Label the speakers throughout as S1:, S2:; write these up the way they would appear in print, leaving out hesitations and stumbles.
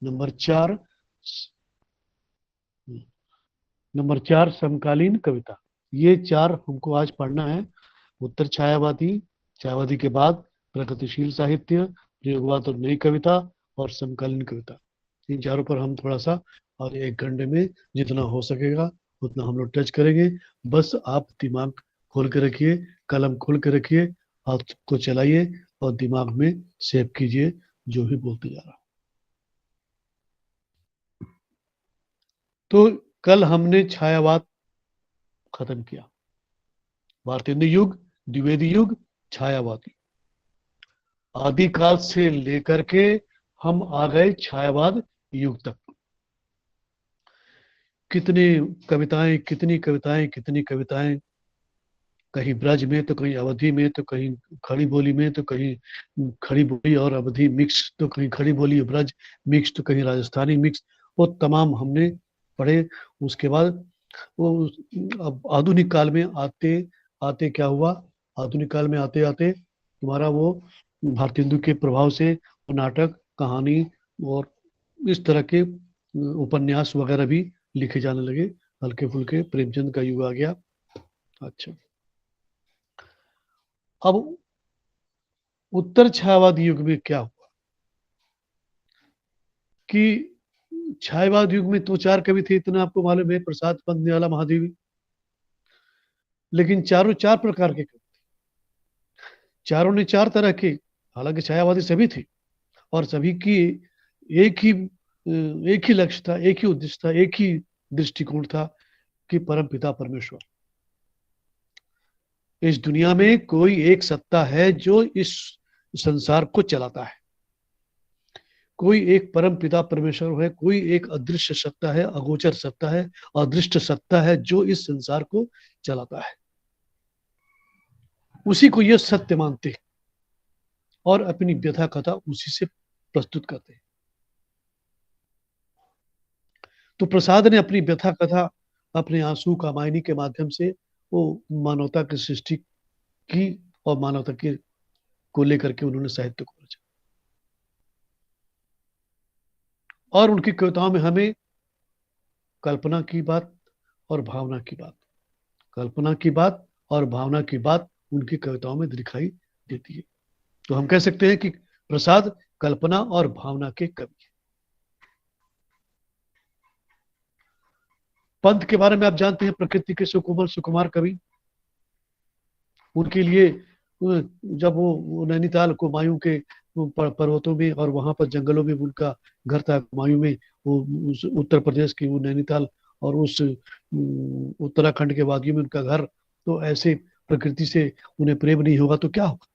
S1: Number 4, number 4 समकालीन कविता। ये 4 हमको आज पढ़ना है। उत्तर छायावादी, छायावादी के बाद प्रगतिशील साहित्य, प्रयोगवाद और नई कविता, और समकालीन कविता। इन चारों पर हम थोड़ा सा और 1 घंटे में जितना हो सकेगा उतना हम लोग टच करेंगे। बस आप दिमाग खोल के रखिए, कलम खोल के रखिए, हाथ को चलाइए और दिमाग में सेव कीजिए जो भी बोलते जा रहा। तो कल हमने छायावाद खत्म किया, भारतेंदु युग, द्विवेदी युग, छायावादी। आदिकाल से लेकर के हम आ गए छायावाद युग तक। कितने कविताएं, कितनी कविताएं, कितनी कविताएं, कहीं ब्रज में तो कहीं अवधि में तो कहीं खड़ी बोली में तो कहीं खड़ी बोली और अवधि मिक्स, तो कहीं खड़ी बोली ब्रज मिक्स, तो कहीं राजस्थानी मिक्स। वो तमाम हमने पढ़े। उसके बाद वो अब आधुनिक काल में आते आते क्या हुआ, आधुनिक काल में आते आते तुम्हारा वो भारतेंदु के प्रभाव से नाटक, कहानी और इस तरह के उपन्यास वगैरह भी लिखे जाने लगे। हल्के फुल्के प्रेमचंद का युग आ गया। अच्छा, अब उत्तर छायावाद युग में क्या हुआ कि छायावाद युग में तो 4 कवि थे, इतना आपको मालूम है, प्रसाद, पंत, निराला, महादेवी। लेकिन चारों 4 प्रकार के कवि, चारों ने 4 तरह के, हालांकि छायावादी सभी थे और सभी की एक ही एक ही लक्ष्य था, एक ही उद्देश्य था, एक ही दृष्टिकोण था कि परम पिता परमेश्वर। इस दुनिया में कोई एक सत्ता है जो इस संसार को चलाता है। कोई एक परम पिता परमेश्वर है, कोई एक अदृश्य सत्ता है, अगोचर सत्ता है, अदृष्ट सत्ता है जो इस संसार को चलाता है। उसी को यह सत्य मानते हैं और अपनी व्यथा कथा उसी से प्रस्तुत करते हैं। तो प्रसाद ने अपनी व्यथा कथा, अपने आंसू कामायनी के माध्यम से वो मानवता की सृष्टि की और मानवता के को लेकर के उन्होंने साहित्य को रचा। और उनकी कविताओं में हमें कल्पना की बात और भावना की बात, कल्पना की बात और भावना की बात उनकी कविताओं में दिखाई देती है। तो हम कह सकते हैं कि प्रसाद कल्पना और भावना के कवि हैं। पंत के बारे में आप जानते हैं, प्रकृति के सुकुमार सुकुमार कवि। उनके लिए जब वो नैनीताल को मायूं के पर्वतों में और वहां पर जंगलों में उनका घर था, मायूं में, वो उस उत्तर प्रदेश की वो नैनीताल और उस उत्तराखंड के वादियों में उनका घर। तो ऐसे प्रकृति से उन्हें प्रेम नहीं होगा तो क्या होगा।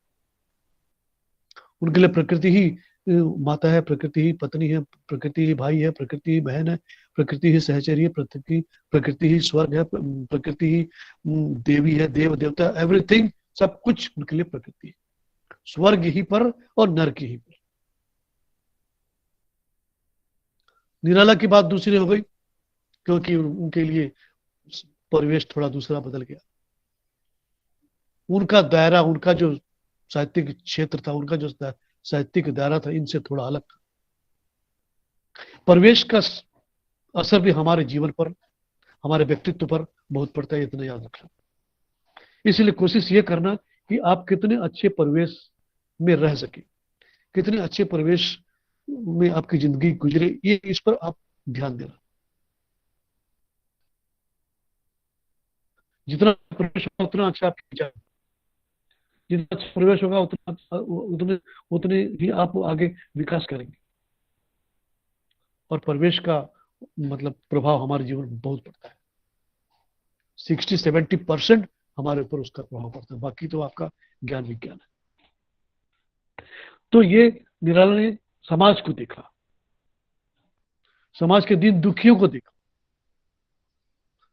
S1: उनके लिए प्रकृति ही माता है, प्रकृति ही पत्नी है, प्रकृति ही भाई है, प्रकृति ही बहन है, प्रकृति ही सहचरी है, प्रकृति प्रकृति ही स्वर्ग है, प्रकृति ही देवी है, देव देवता, एवरीथिंग, सब कुछ उनके लिए प्रकृति है। स्वर्ग ही पर और नरक ही पर। निराला की बात दूसरी हो गई क्योंकि उनके लिए परिवेश थोड़ा दूसरा बदल गया। उनका दायरा, उनका जो साहित्यिक क्षेत्र था, उनका जो साहित्यिक दायरा था, इनसे थोड़ा अलग था। परिवेश का असर भी हमारे जीवन पर, हमारे व्यक्तित्व पर बहुत पड़ता है, इतना याद रखना। इसलिए कोशिश ये करना कि आप कितने अच्छे परिवेश में रह सके, कितने अच्छे परिवेश में आपकी जिंदगी गुजरे, ये इस पर आप ध्यान देना। जितना परिवेश होगा उतना अच्छा आपकी विचार, जितना अच्छा परिवेश होगा उतना उतने उतने ही आप आगे विकास करेंगे। और परिवेश का मतलब प्रभाव हमारे जीवन में बहुत पड़ता है। 60-70% हमारे ऊपर उसका प्रभाव पड़ता है, बाकी तो आपका ज्ञान विज्ञान है। तो ये निराला ने समाज को देखा, समाज के दीन दुखियों को देखा,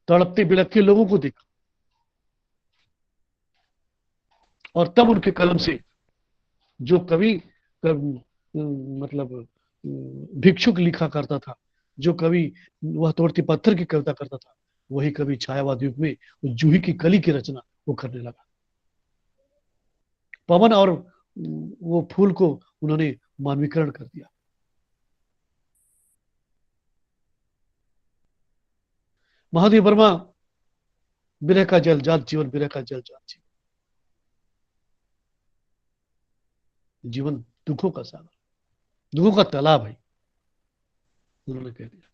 S1: तड़पते बिलखते लोगों को देखा, और तब उनके कलम से जो कवि मतलब भिक्षुक लिखा करता था, जो कवि वह तोड़ती पत्थर की कविता करता था, वही कवि छायावाद युग में जूही की कली की रचना वो करने लगा। पवन और वो फूल को उन्होंने मानवीकरण कर दिया। महादेव वर्मा, विरह का जल जात जीवन, विरह का जल जात जीवन, जीवन दुखों का सागर, दुखों का तालाब है, उन्होंने कह दिया।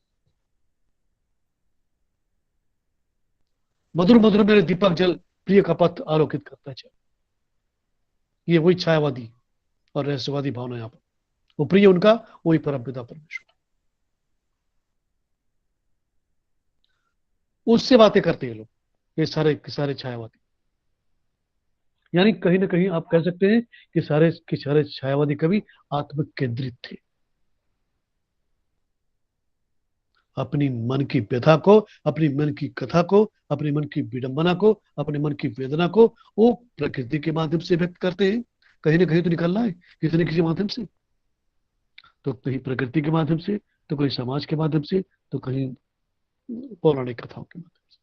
S1: मधुर मधुर मेरे दीपक जल, प्रिय का पथ आलोकित करता चल। ये वही छायावादी और रहस्यवादी भावना यहाँ पर, वो प्रिय उनका वही परम पिता परमेश्वर, उससे बातें करते हैं लोग, ये सारे के सारे छायावादी। यानी कहीं ना कहीं आप कह सकते हैं कि सारे के सारे छायावादी कवि आत्म केंद्रित थे। अपनी मन की व्यथा को, अपनी मन की कथा को, अपने मन की विडंबना को, अपने मन की वेदना को वो प्रकृति के माध्यम से व्यक्त करते हैं। कहीं ना कहीं तो निकलना है किसी न किसी माध्यम से, तो कहीं प्रकृति के माध्यम से, तो कहीं समाज के माध्यम से, तो कहीं पौराणिक कथाओं के माध्यम से।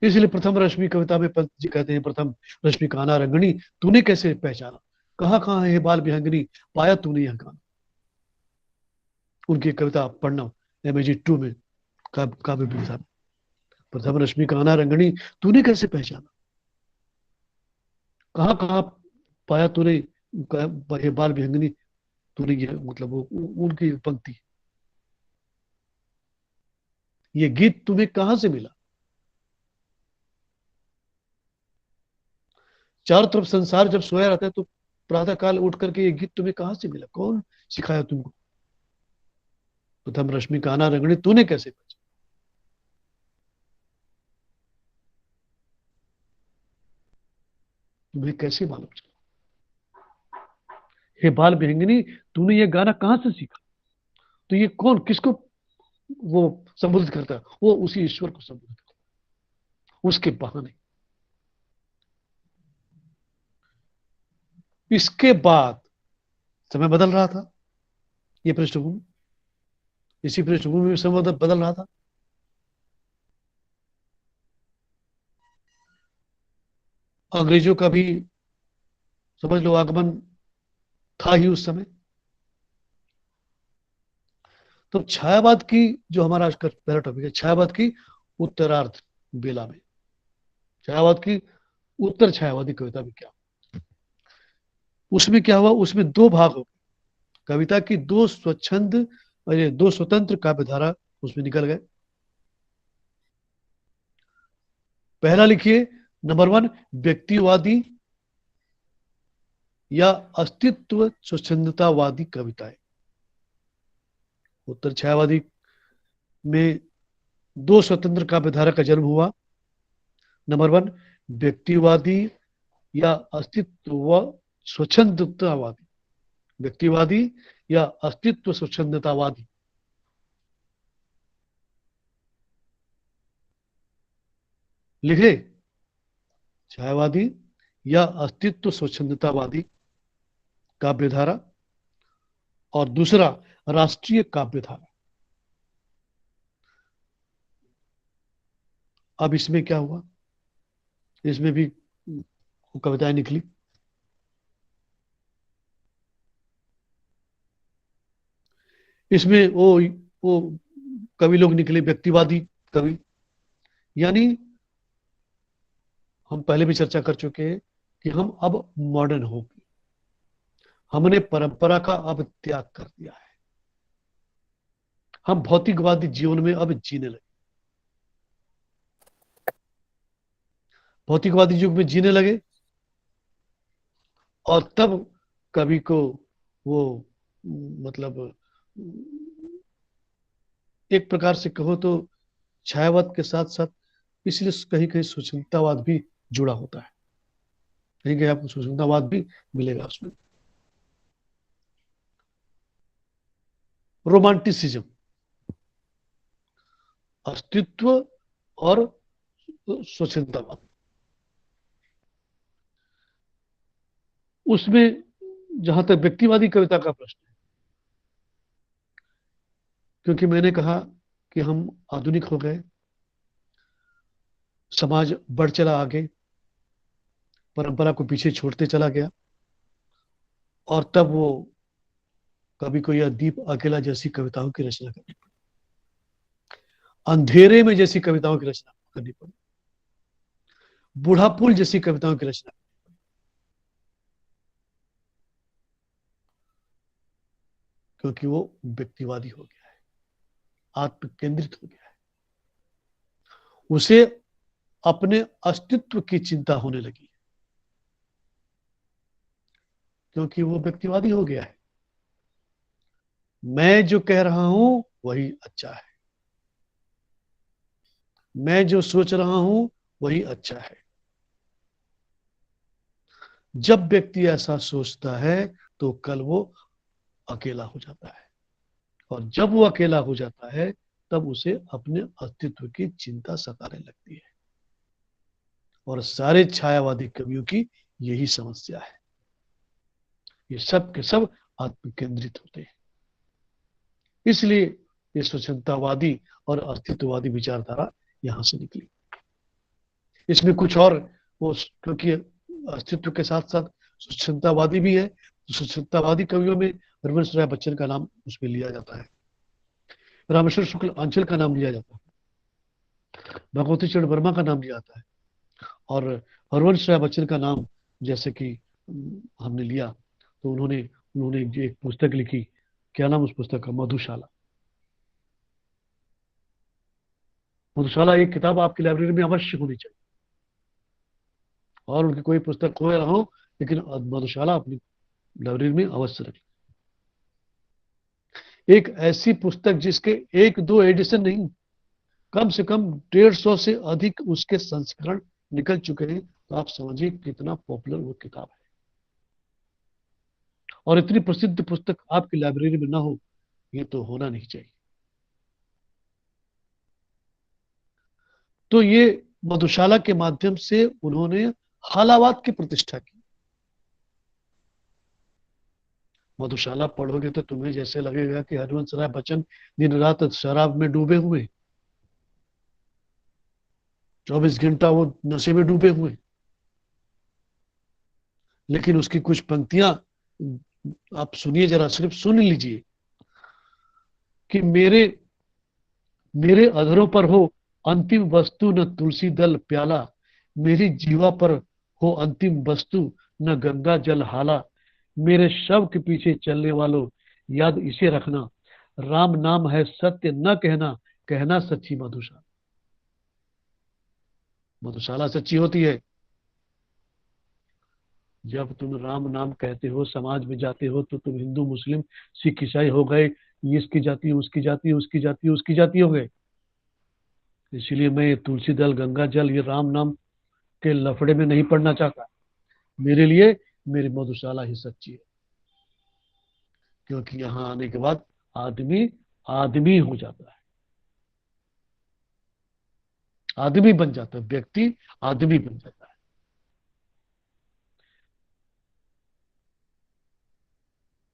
S1: इसलिए प्रथम रश्मि कविता में पंत जी कहते हैं, प्रथम रश्मि काना रंगनी, तूने कैसे पहचाना, कहाँ कहाँ है बाल विहंगनी, पाया तूने यह गाना। उनकी कविता पढ़ना MAG 2 में, काव्य विधा में। प्रथम रश्मि काना रंगनी, तूने कैसे पहचाना, कहाँ कहाँ पाया तूने ये बाल विहंगनी, तूने ये मतलब वो उनकी पंक्ति, ये गीत तुम्हें कहां से मिला। चारों तरफ संसार जब सोया रहता है तो प्रातः काल उठ करके ये गीत तुम्हें कहां से मिला, कौन सिखाया तुमको। प्रथम रश्मि काना रंगनी, तूने कैसे पहचाना, तुम्हें कैसे मालूम चला। हे बाल विहंगिनी, तूने ये गाना कहां से सीखा। तो ये कौन किसको वो संबोधित करता है, वो उसी ईश्वर को संबोधित करता है, उसके बहाने। इसके बाद समय बदल रहा था, ये पृष्ठभूमि, इसी पृष्ठभूमि में समय बदल रहा था। अंग्रेजों का भी समझ लो आगमन था ही उस समय। तो छायावाद की, जो हमारा आज का पहला टॉपिक है, छायावाद की उत्तरार्ध बेला में, छायावाद की उत्तर छायावादी कविता में क्या, उसमें क्या हुआ, उसमें दो भाग हो, कविता की दो स्वच्छंद और ये दो स्वतंत्र काव्य धारा उसमें निकल गए। पहला लिखिए, नंबर 1, व्यक्तिवादी या अस्तित्व स्वच्छंदतावादी कविताएं। उत्तर छायावादी में दो स्वतंत्र काव्य धारा का जन्म हुआ। नंबर 1, व्यक्तिवादी या अस्तित्व स्वच्छंदतावादी, व्यक्तिवादी या अस्तित्व स्वच्छंदतावादी। लिखे, छायावादी या अस्तित्व स्वच्छंदतावादी काव्यधारा, और दूसरा राष्ट्रीय काव्यधारा। अब इसमें क्या हुआ, इसमें भी कविताएं निकली। इसमें वो कवि लोग निकले व्यक्तिवादी कवि, यानी हम पहले भी चर्चा कर चुके हैं कि हम अब मॉडर्न हो गए, हमने परंपरा का अब त्याग कर दिया है, हम भौतिकवादी जीवन में अब जीने लगे, भौतिकवादी युग में जीने लगे। और तब कवि को वो मतलब एक प्रकार से कहो तो छायावाद के साथ साथ, इसलिए कहीं कहीं सुचिंतावाद भी जुड़ा होता है, कहीं कहीं आपको सुचिंतावाद भी मिलेगा उसमें। रोमांटिसिज्म, अस्तित्व और स्वच्छंदतावाद, उसमें जहां तक व्यक्तिवादी कविता का प्रश्न है, क्योंकि मैंने कहा कि हम आधुनिक हो गए, समाज बढ़ चला आगे, परंपरा को पीछे छोड़ते चला गया, और तब वो कवि को यह दीप अकेला जैसी कविताओं की रचना करनी पड़ी। अंधेरे में जैसी कविताओं की रचना करनी पड़ी, बूढ़ा पुल जैसी कविताओं की रचना, क्योंकि वो व्यक्तिवादी हो गया है, आत्म केंद्रित हो गया है, उसे अपने अस्तित्व की चिंता होने लगी, क्योंकि वो व्यक्तिवादी हो गया है। मैं जो कह रहा हूं वही अच्छा है, मैं जो सोच रहा हूं वही अच्छा है। जब व्यक्ति ऐसा सोचता है तो कल वो अकेला हो जाता है, और जब वो अकेला हो जाता है तब उसे अपने अस्तित्व की चिंता सताने लगती है। और सारे छायावादी कवियों की यही समस्या है, ये सब के सब आत्म केंद्रित होते हैं। इसलिए ये स्वच्छंदतावादी और अस्तित्ववादी विचारधारा यहां से निकली। इसमें कुछ और वो, क्योंकि अस्तित्व के साथ साथ स्वच्छंदतावादी भी है, तो स्वच्छंदतावादी कवियों में रघुवंश राय बच्चन का नाम उसमें लिया जाता है, रामेश्वर शुक्ल आंचल का नाम लिया जाता है, भगवती चरण वर्मा का नाम लिया जाता है, और हरवंश राय बच्चन का नाम जैसे कि हमने लिया, तो उन्होंने उन्होंने एक पुस्तक लिखी, क्या नाम उस पुस्तक का, मधुशाला। मधुशाला एक किताब आपकी लाइब्रेरी में अवश्य होनी चाहिए, और उनकी कोई पुस्तक खो रहा हो, लेकिन मधुशाला अपनी लाइब्रेरी में अवश्य रखें। एक ऐसी पुस्तक जिसके एक दो एडिशन नहीं, कम से कम 150 से अधिक उसके संस्करण निकल चुके हैं, तो आप समझिए कितना पॉपुलर वो किताब है। और इतनी प्रसिद्ध पुस्तक आपकी लाइब्रेरी में ना हो, ये तो होना नहीं चाहिए। तो ये मधुशाला के माध्यम से उन्होंने हालावाद की प्रतिष्ठा की। मधुशाला पढ़ोगे तो तुम्हें जैसे लगेगा कि हरिवंश राय बच्चन दिन रात शराब में डूबे हुए, 24 घंटा वो नशे में डूबे हुए। लेकिन उसकी कुछ पंक्तियां आप सुनिए, जरा सिर्फ सुन लीजिए कि मेरे मेरे अधरों पर हो अंतिम वस्तु न तुलसी दल प्याला, मेरी जीवा पर हो अंतिम वस्तु न गंगा जल हाला, मेरे शव के पीछे चलने वालों याद इसे रखना, राम नाम है सत्य न कहना, कहना सच्ची मधुशाला। मधुशाला सच्ची होती है जब तुम राम नाम कहते हो, समाज में जाते हो, तो तुम हिंदू मुस्लिम सिख ईसाई हो गए, इसकी जाति उसकी जाति उसकी जाति उसकी जाति हो गए। इसलिए मैं ये तुलसी दल गंगा जल ये राम नाम के लफड़े में नहीं पड़ना चाहता। मेरे लिए मेरी मधुशाला ही सच्ची है, क्योंकि यहाँ आने के बाद आदमी आदमी हो जाता है, आदमी बन जाता है, व्यक्ति आदमी बन जाता है।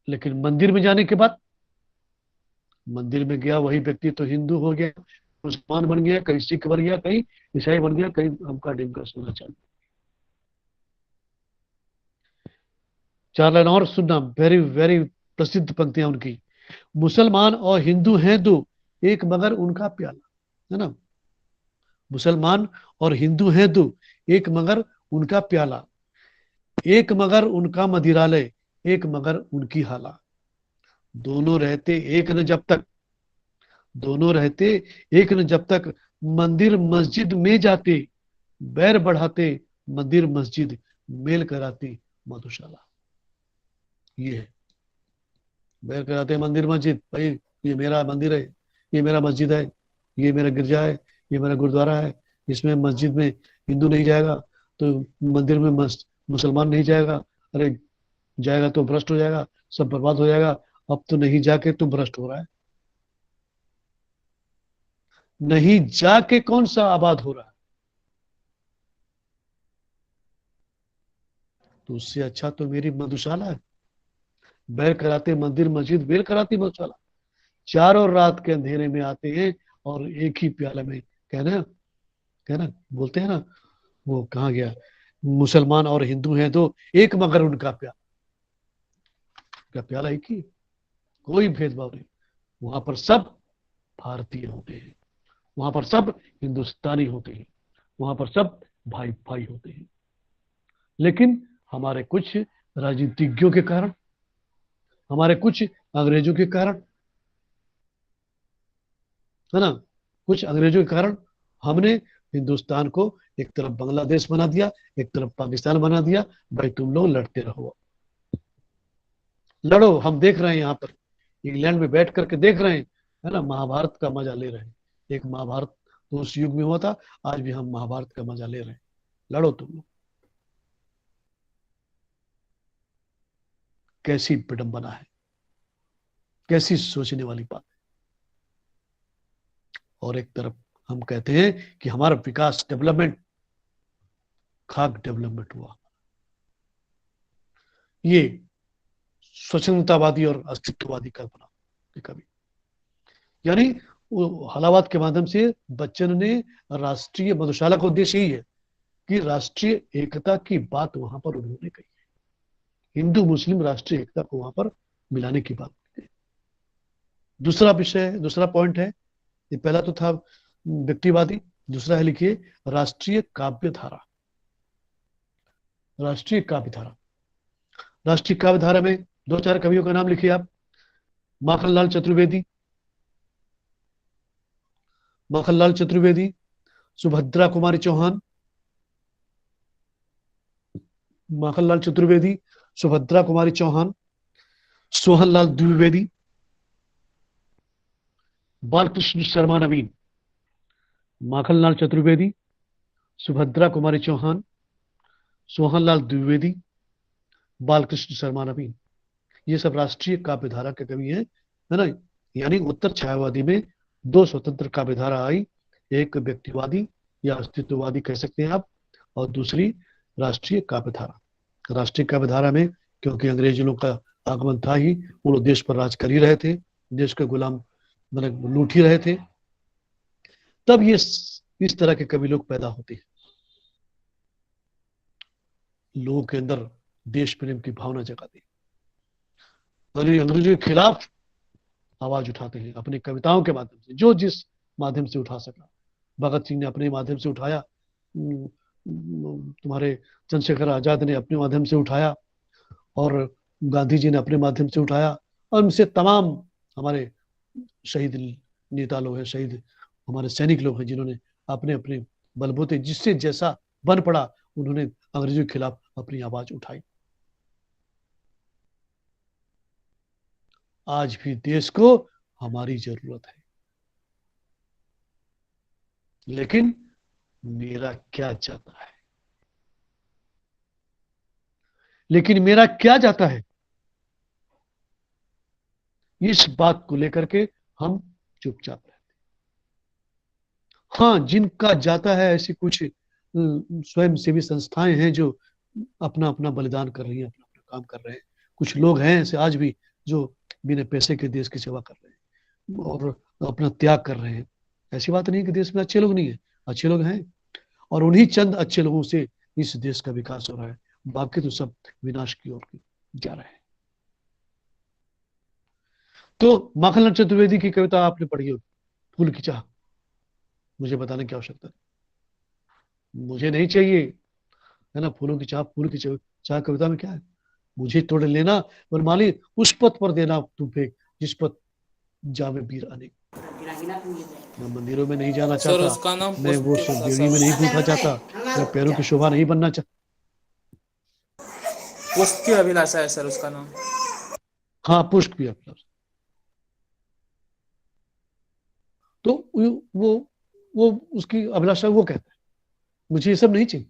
S1: लेकिन मंदिर में जाने के बाद, मंदिर में गया वही व्यक्ति तो हिंदू हो गया, मुसलमान बन गया, कहीं सिख बन गया, कहीं ईसाई बन गया, कहीं हमका डिमका सुनना चाहिए। चार लाइन और सुनना, वेरी वेरी प्रसिद्ध पंक्तियां उनकी। मुसलमान और हिंदू हैं दो, एक मगर उनका प्याला, है ना। मुसलमान और हिंदू हैं दो, एक मगर उनका प्याला, एक मगर उनका मदिरालय, एक मगर उनकी हाला, दोनों रहते एक न जब तक, दोनों रहते एक न जब तक, मंदिर मस्जिद में जाते, बैर बढ़ाते, मंदिर मस्जिद मेल कराती मधुशाला। ये है, बैर कराते मंदिर मस्जिद, भाई ये मेरा मंदिर है, ये मेरा मस्जिद है, ये मेरा गिरजा है, ये मेरा गुरुद्वारा है, इसमें मस्जिद में हिंदू नहीं जाएगा, तो मंदिर में मुसलमान नहीं जाएगा, अरे जाएगा तो भ्रष्ट हो जाएगा, सब बर्बाद हो जाएगा। अब तो नहीं जाके तो भ्रष्ट हो रहा है, नहीं जाके कौन सा आबाद हो रहा है। तो उससे अच्छा तो मेरी मधुशाला है, बैर कराते मंदिर मस्जिद, बेल कराती मधुशाला, चारों रात के अंधेरे में आते हैं और एक ही प्याले में, कहना कहना बोलते हैं ना, वो कहाँ गया, मुसलमान और हिंदू हैं तो एक मगर उनका प्याला, का प्याला एक ही, कोई भेदभाव नहीं, वहां पर सब भारतीय होते हैं, वहां पर सब हिंदुस्तानी होते हैं, वहां पर सब भाई भाई होते हैं। लेकिन हमारे कुछ राजनीतिज्ञों के कारण, हमारे कुछ अंग्रेजों के कारण, है ना, कुछ अंग्रेजों के कारण हमने हिंदुस्तान को एक तरफ बांग्लादेश बना दिया, एक तरफ पाकिस्तान बना दिया। भाई तुम लोग लड़ते रहो, लड़ो, हम देख रहे हैं यहाँ पर इंग्लैंड में बैठ करके देख रहे हैं, है ना, महाभारत का मजा ले रहे हैं। एक महाभारत तो उस युग में हुआ था, आज भी हम महाभारत का मजा ले रहे हैं। लड़ो तुम लोग। कैसी विडंबना है, कैसी सोचने वाली बात। और एक तरफ हम कहते हैं कि हमारा विकास, डेवलपमेंट, खाक डेवलपमेंट हुआ। ये स्वच्छंदतावादी और अस्तित्ववादी कल्पना की कवि, यानी वो हलावाद के माध्यम से बच्चन ने राष्ट्रीय मधुशाला का उद्देश्य यही है कि राष्ट्रीय एकता की बात वहां पर उन्होंने कही, हिंदू मुस्लिम राष्ट्रीय एकता को वहां पर मिलाने की बात कही। दूसरा विषय, दूसरा पॉइंट है, ये पहला तो था व्यक्तिवादी, दूसरा है लिखिए राष्ट्रीय काव्य धारा। राष्ट्रीय काव्य धारा, राष्ट्रीय काव्य धारा में दो चार कवियों का नाम लिखिए आप। माखनलाल चतुर्वेदी, माखनलाल चतुर्वेदी, सुभद्रा कुमारी चौहान, माखनलाल चतुर्वेदी, सुभद्रा कुमारी चौहान, सोहनलाल द्विवेदी, बालकृष्ण शर्मा नवीन। माखनलाल चतुर्वेदी, सुभद्रा कुमारी चौहान, सोहनलाल द्विवेदी, बालकृष्ण शर्मा नवीन, ये सब राष्ट्रीय काव्य धारा के कवि हैं, है ना। यानी उत्तर छायावादी में दो स्वतंत्र काव्य धारा आई, एक व्यक्तिवादी या अस्तित्ववादी कह सकते हैं आप, और दूसरी राष्ट्रीय काव्य धारा। राष्ट्रीय काव्य धारा में क्योंकि अंग्रेजों का आगमन था ही, वो लोग देश पर राज कर ही रहे थे, देश के गुलाम मतलब लूट ही रहे थे, तब ये इस तरह के कवि लोग पैदा होते हैं। लोगों के अंदर देश प्रेम की भावना जगाते हैं, अंग्रेजों के खिलाफ आवाज उठाते हैं अपनी कविताओं के माध्यम से, जो जिस माध्यम से उठा सका। भगत सिंह ने अपने माध्यम से उठाया, तुम्हारे चंद्रशेखर आजाद ने अपने माध्यम से उठाया, और गांधी जी ने अपने माध्यम से उठाया, और उनसे तमाम हमारे शहीद नेता लोग हैं, शहीद हमारे सैनिक लोग हैं, जिन्होंने अपने अपने बलबूते जिससे जैसा बन पड़ा उन्होंने अंग्रेजों के खिलाफ अपनी आवाज उठाई। आज भी देश को हमारी जरूरत है, लेकिन मेरा क्या जाता है, लेकिन मेरा क्या जाता है, इस बात को लेकर के हम चुपचाप रहते। हाँ, जिनका जाता है, ऐसी कुछ स्वयं सेवी संस्थाएं हैं जो अपना अपना बलिदान कर रही हैं, अपना अपना काम कर रहे हैं। कुछ लोग हैं ऐसे आज भी जो बिना पैसे के देश की सेवा कर रहे हैं और अपना त्याग कर रहे हैं। ऐसी बात नहीं कि देश में अच्छे लोग नहीं है, अच्छे लोग हैं, और उन्हीं चंद अच्छे लोगों से इस देश का विकास हो रहा है, बाकी तो सब विनाश की ओर जा रहे हैं। तो माखनलाल चतुर्वेदी की कविता आपने पढ़ी हो, फूल की चाह, मुझे बताने की आवश्यकता नहीं, मुझे नहीं चाहिए, है ना, फूलों की चाह, फूल की चाह कविता में क्या है, मुझे तोड़ लेना वनमाली, उस पथ पर देना तुम पे जिस पथ जावे वीर अनेक। मैं मंदिरों में नहीं जाना
S2: सर
S1: चाहता,
S2: उसका नाम
S1: मैं
S2: पुष्प
S1: वो
S2: के
S1: सब
S2: था
S1: बेड़ी
S2: सर।
S1: में नहीं कूदना चाहता, मैं पैरों की शोभा नहीं बनना चाहता।
S2: पुष्प की अभिलाषा है सर उसका नाम।
S1: हाँ, पुष्प भी अपना। तो वो उसकी अभिलाषा वो कहता है, मुझे ये सब नहीं चाहिए।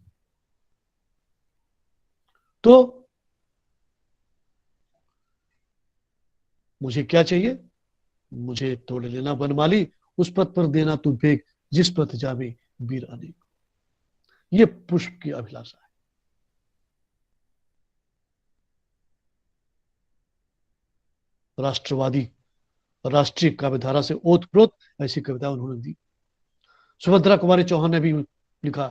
S1: तो मुझे क्या चाहिए, मुझे तोड़ लेना बनमाली, उस पथ पर देना तू फेंक जिस पथ जावे वीर अनेक। ये पुष्प की अभिलाषा है। राष्ट्रवादी, राष्ट्रीय काव्यधारा से ओतप्रोत ऐसी कविता उन्होंने दी। सुभद्रा कुमारी चौहान ने भी लिखा।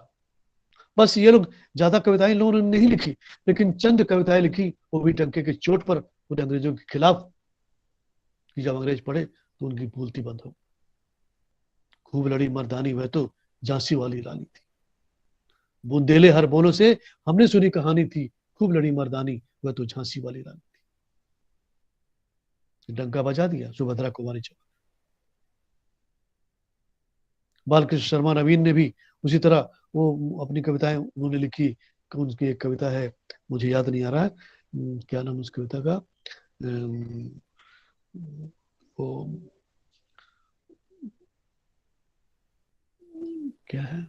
S1: बस ये लोग ज्यादा कविताएं इन लोगों ने नहीं लिखी, लेकिन चंद कविताएं लिखी, वो भी डंके के चोट पर, उन अंग्रेजों के खिलाफ, कि जब अंग्रेज पढ़े तो उनकी बोलती बंद हो। खूब लड़ी मर्दानी वह तो झांसी वाली रानी थी। बुंदेले हर बोलों से हमने सुनी कहानी थी, खूब लड़ी मर्दानी वह तो झांसी वाली रानी थी। डंका बजा दिया सुभद्रा कुमारी चौहान। बालकृष्ण शर्मा नवीन ने भी उसी तरह वो अपनी कविताएं उन्होंने लिखी। उनकी एक कविता है, मुझे याद नहीं आ रहा है क्या नाम उस कविता का। वो क्या है,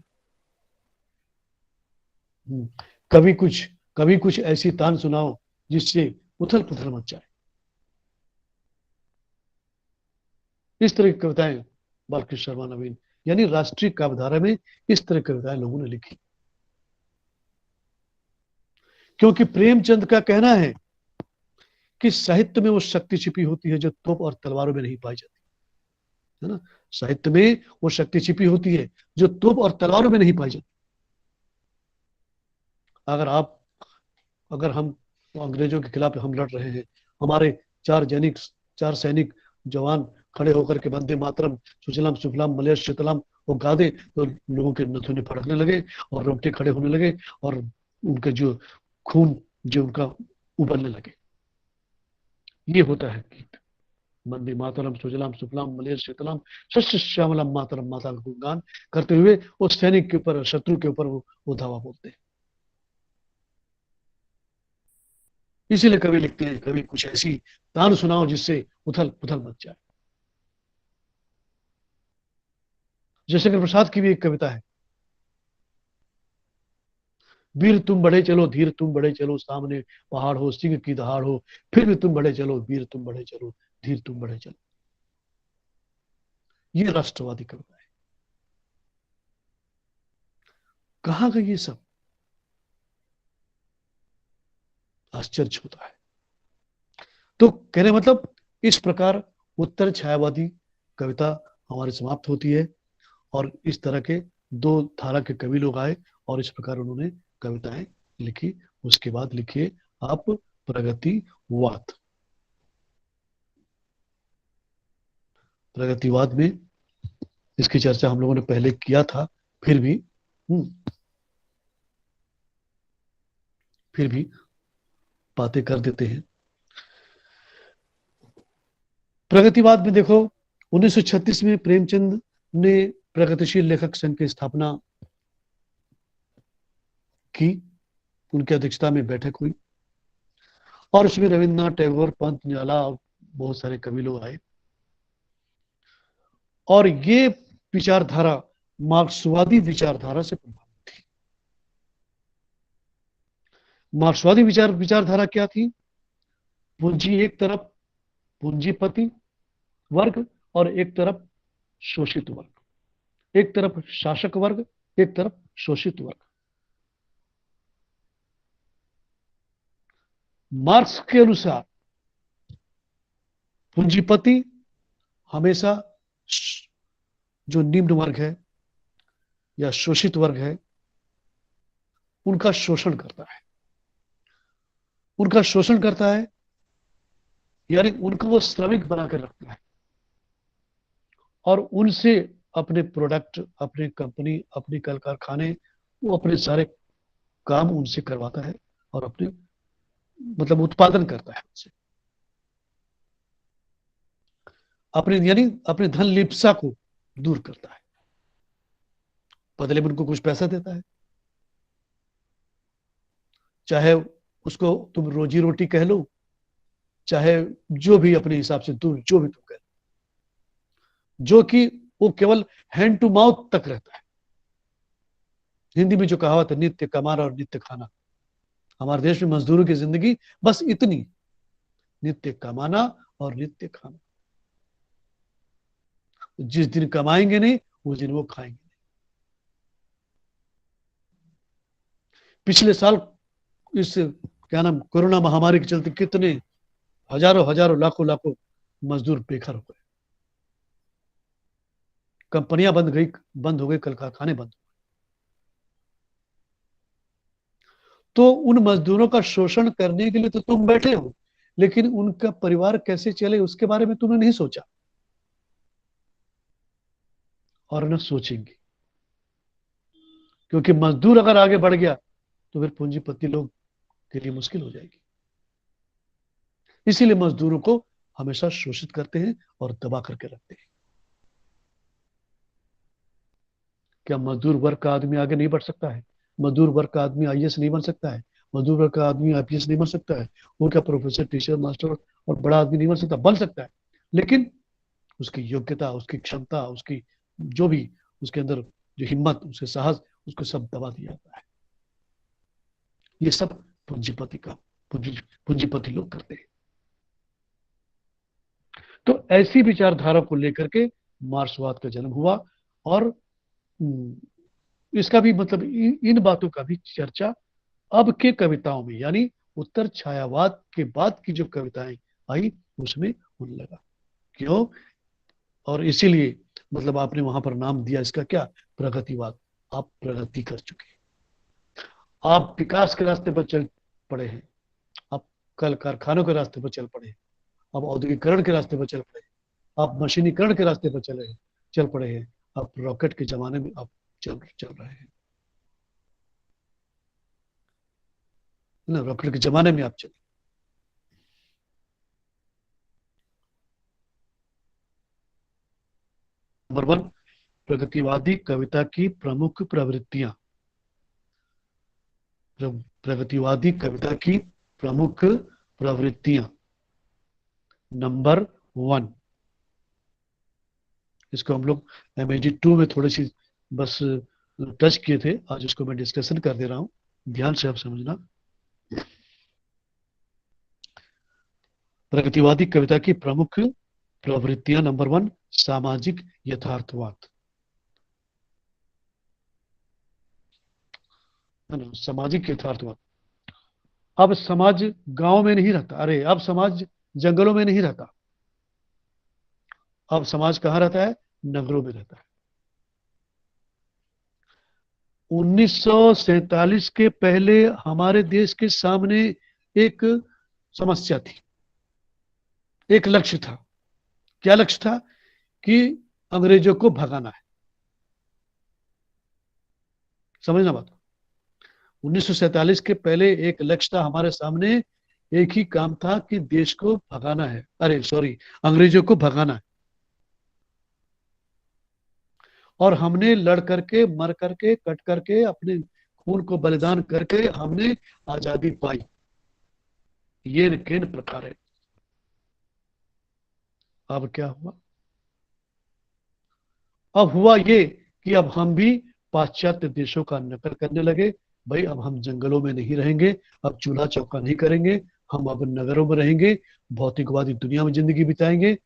S1: कभी कुछ, कभी कुछ ऐसी तान सुनाओ जिससे उथल पुथल मच जाए। इस तरह की कविताएं बालकृष्ण शर्मा नवीन, यानी राष्ट्रीय काव्यधारा में इस तरह की कविताएं लोगों ने लिखी। क्योंकि प्रेमचंद का कहना है कि साहित्य में वो शक्ति छिपी होती है जो तोप और तलवारों में नहीं पाई जाती, है ना। साहित्य में वो शक्ति छिपी होती है जो तोप और तलवारों में नहीं पाई जाती। अगर आप, अगर हम अंग्रेजों के खिलाफ हम लड़ रहे हैं, हमारे चार सैनिक जवान खड़े होकर के वंदे मातरम सुजलाम सुफलाम मलयज शीतलाम वो गा दे, तो लोगों के नथुने फड़कने लगे और रोंगटे खड़े होने लगे और उनके जो खून जो उनका उबलने लगे। ये होता है गीत। वंदे मातरम सुजलाम सुफलाम मलयज शीतलाम शस्य श्यामलाम मातरम माता का गुणगान करते हुए उस सैनिक के ऊपर, शत्रु के ऊपर वो धावा बोलते हैं। इसीलिए कवि लिखते हैं, कभी कुछ ऐसी तान सुनाओ जिससे उथल पुथल मच जाए। जयशंकर प्रसाद की भी एक कविता है, वीर तुम बढ़े चलो धीर तुम बढ़े चलो, सामने पहाड़ हो सिंह की दहाड़ हो, फिर भी तुम बढ़े चलो वीर तुम बढ़े चलो, धीर तुम बढ़े चलो। ये राष्ट्रवादी कविता है। कहां गई ये सब, आश्चर्य होता है। तो कहने मतलब इस प्रकार उत्तर छायावादी कविता हमारी समाप्त होती है और इस तरह के दो धारा के कवि लोग आए और इस प्रकार उन्होंने कविताएं लिखी। उसके बाद लिखिए आप प्रगतिवाद। प्रगतिवाद में इसकी चर्चा हम लोगों ने पहले किया था, फिर भी फिर भी बातें कर देते हैं। प्रगतिवाद में देखो 1936 में प्रेमचंद ने प्रगतिशील लेखक संघ की स्थापना की, उनकी अध्यक्षता में बैठक हुई और उसमें रविन्द्रनाथ टैगोर, पंत निराला और बहुत सारे कवि लोग आए और ये विचारधारा मार्क्सवादी विचारधारा से प्रभावित थी। मार्क्सवादी विचारधारा क्या थी, पूंजी एक तरफ, पूंजीपति वर्ग और एक तरफ शोषित वर्ग, एक तरफ शासक वर्ग, एक तरफ शोषित वर्ग। मार्क्स के अनुसार पूंजीपति हमेशा जो निम्न वर्ग है या शोषित वर्ग है उनका शोषण करता है, उनका शोषण करता है, यानी उनको वो श्रमिक बनाकर रखता है और उनसे अपने प्रोडक्ट, अपने कंपनी, अपने कल कारखाने, वो अपने सारे काम उनसे करवाता है और अपने मतलब उत्पादन करता है उनसे, अपने यानी अपने धन लिप्सा को दूर करता है, बदले में उनको कुछ पैसा देता है। चाहे उसको तुम रोजी रोटी कह लो, चाहे जो भी अपने हिसाब से दूर जो भी तुम कह लो, जो कि वो केवल हैंड टू माउथ तक रहता है। हिंदी में जो कहावत है नित्य कमाना और नित्य खाना, हमारे देश में मजदूरों की जिंदगी बस इतनी, नित्य कमाना और नित्य खाना। जिस दिन कमाएंगे नहीं उस दिन वो खाएंगे नहीं। पिछले साल इस क्या नाम कोरोना महामारी के चलते कितने हजारों हजारों लाखों लाखों मजदूर बेघर हो गए, कंपनियां बंद हो गई, कल कारखाने बंद हो गए। तो उन मजदूरों का शोषण करने के लिए तो तुम बैठे हो, लेकिन उनका परिवार कैसे चले उसके बारे में तुमने नहीं सोचा। और न सोचेंगे, क्योंकि मजदूर अगर आगे बढ़ गया तो फिर पूंजीपति लोग के लिए मुश्किल हो जाएगी। इसीलिए मजदूरों को हमेशा शोषित करते हैं और दबा करके रखते हैं। क्या मजदूर वर्ग का आदमी आगे नहीं बढ़ सकता है? मजदूर वर्ग का आदमी आईएएस नहीं बन सकता है? मजदूर वर्ग का आदमी आईपीएस नहीं बन सकता है? वो क्या प्रोफेसर, टीचर, मास्टर और बड़ा आदमी नहीं बन सकता? बन सकता है, लेकिन उसकी योग्यता, उसकी क्षमता, उसकी जो भी उसके अंदर जो हिम्मत, उसके साहस, उसको सब दबा दिया जाता है। ये सब पूंजीपति का पूंजीपति लोग करते हैं। तो ऐसी विचारधारा को लेकर के मार्क्सवाद का जन्म हुआ। और इसका भी मतलब इन बातों का भी चर्चा अब के कविताओं में, यानी उत्तर छायावाद के बाद की जो कविताएं आई उसमें होने लगा। क्यों? और इसीलिए मतलब आपने वहां पर नाम दिया इसका क्या? प्रगतिवाद। आप प्रगति कर चुके हैं, आप विकास के रास्ते पर चल पड़े हैं, आप कल कारखानों के रास्ते पर चल पड़े हैं, आप औद्योगिकरण के रास्ते पर चल पड़े हैं, आप मशीनीकरण के रास्ते पर चल पड़े हैं, आप रॉकेट के जमाने में आप चल रहे हैं ना, रॉकेट के जमाने में आप चले। नंबर वन, प्रगतिवादी कविता की प्रमुख प्रवृत्तियां। प्रगतिवादी कविता की प्रमुख प्रवृत्तियां, नंबर वन। इसको हम लोग MAG 2 में थोड़ी सी बस टच किए थे, आज इसको मैं डिस्कशन कर दे रहा हूं, ध्यान से आप समझना। प्रगतिवादी कविता की प्रमुख प्रवृत्तियां, नंबर वन, सामाजिक यथार्थवाद, है ना, सामाजिक यथार्थवाद। अब समाज गांव में नहीं रहता, अरे अब समाज जंगलों में नहीं रहता, अब समाज कहाँ रहता है? नगरों में रहता है। 1947 के पहले हमारे देश के सामने एक समस्या थी, एक लक्ष्य था। क्या लक्ष्य था? कि अंग्रेजों को भगाना है। समझना बात। 1947 के पहले एक लक्ष्य था हमारे सामने, एक ही काम था कि देश को भगाना है, अरे सॉरी, अंग्रेजों को भगाना है। और हमने लड़ करके, मर करके, कट करके, अपने खून को बलिदान करके हमने आजादी पाई। ये किन प्रकार है। अब क्या हुआ? अब हुआ ये कि अब हम भी पाश्चात्य देशों का नकल करने लगे। भाई अब हम जंगलों में नहीं रहेंगे, अब चूल्हा चौका नहीं करेंगे, हम अब नगरों में रहेंगे, भौतिकवादी दुनिया में जिंदगी बिताएंगे।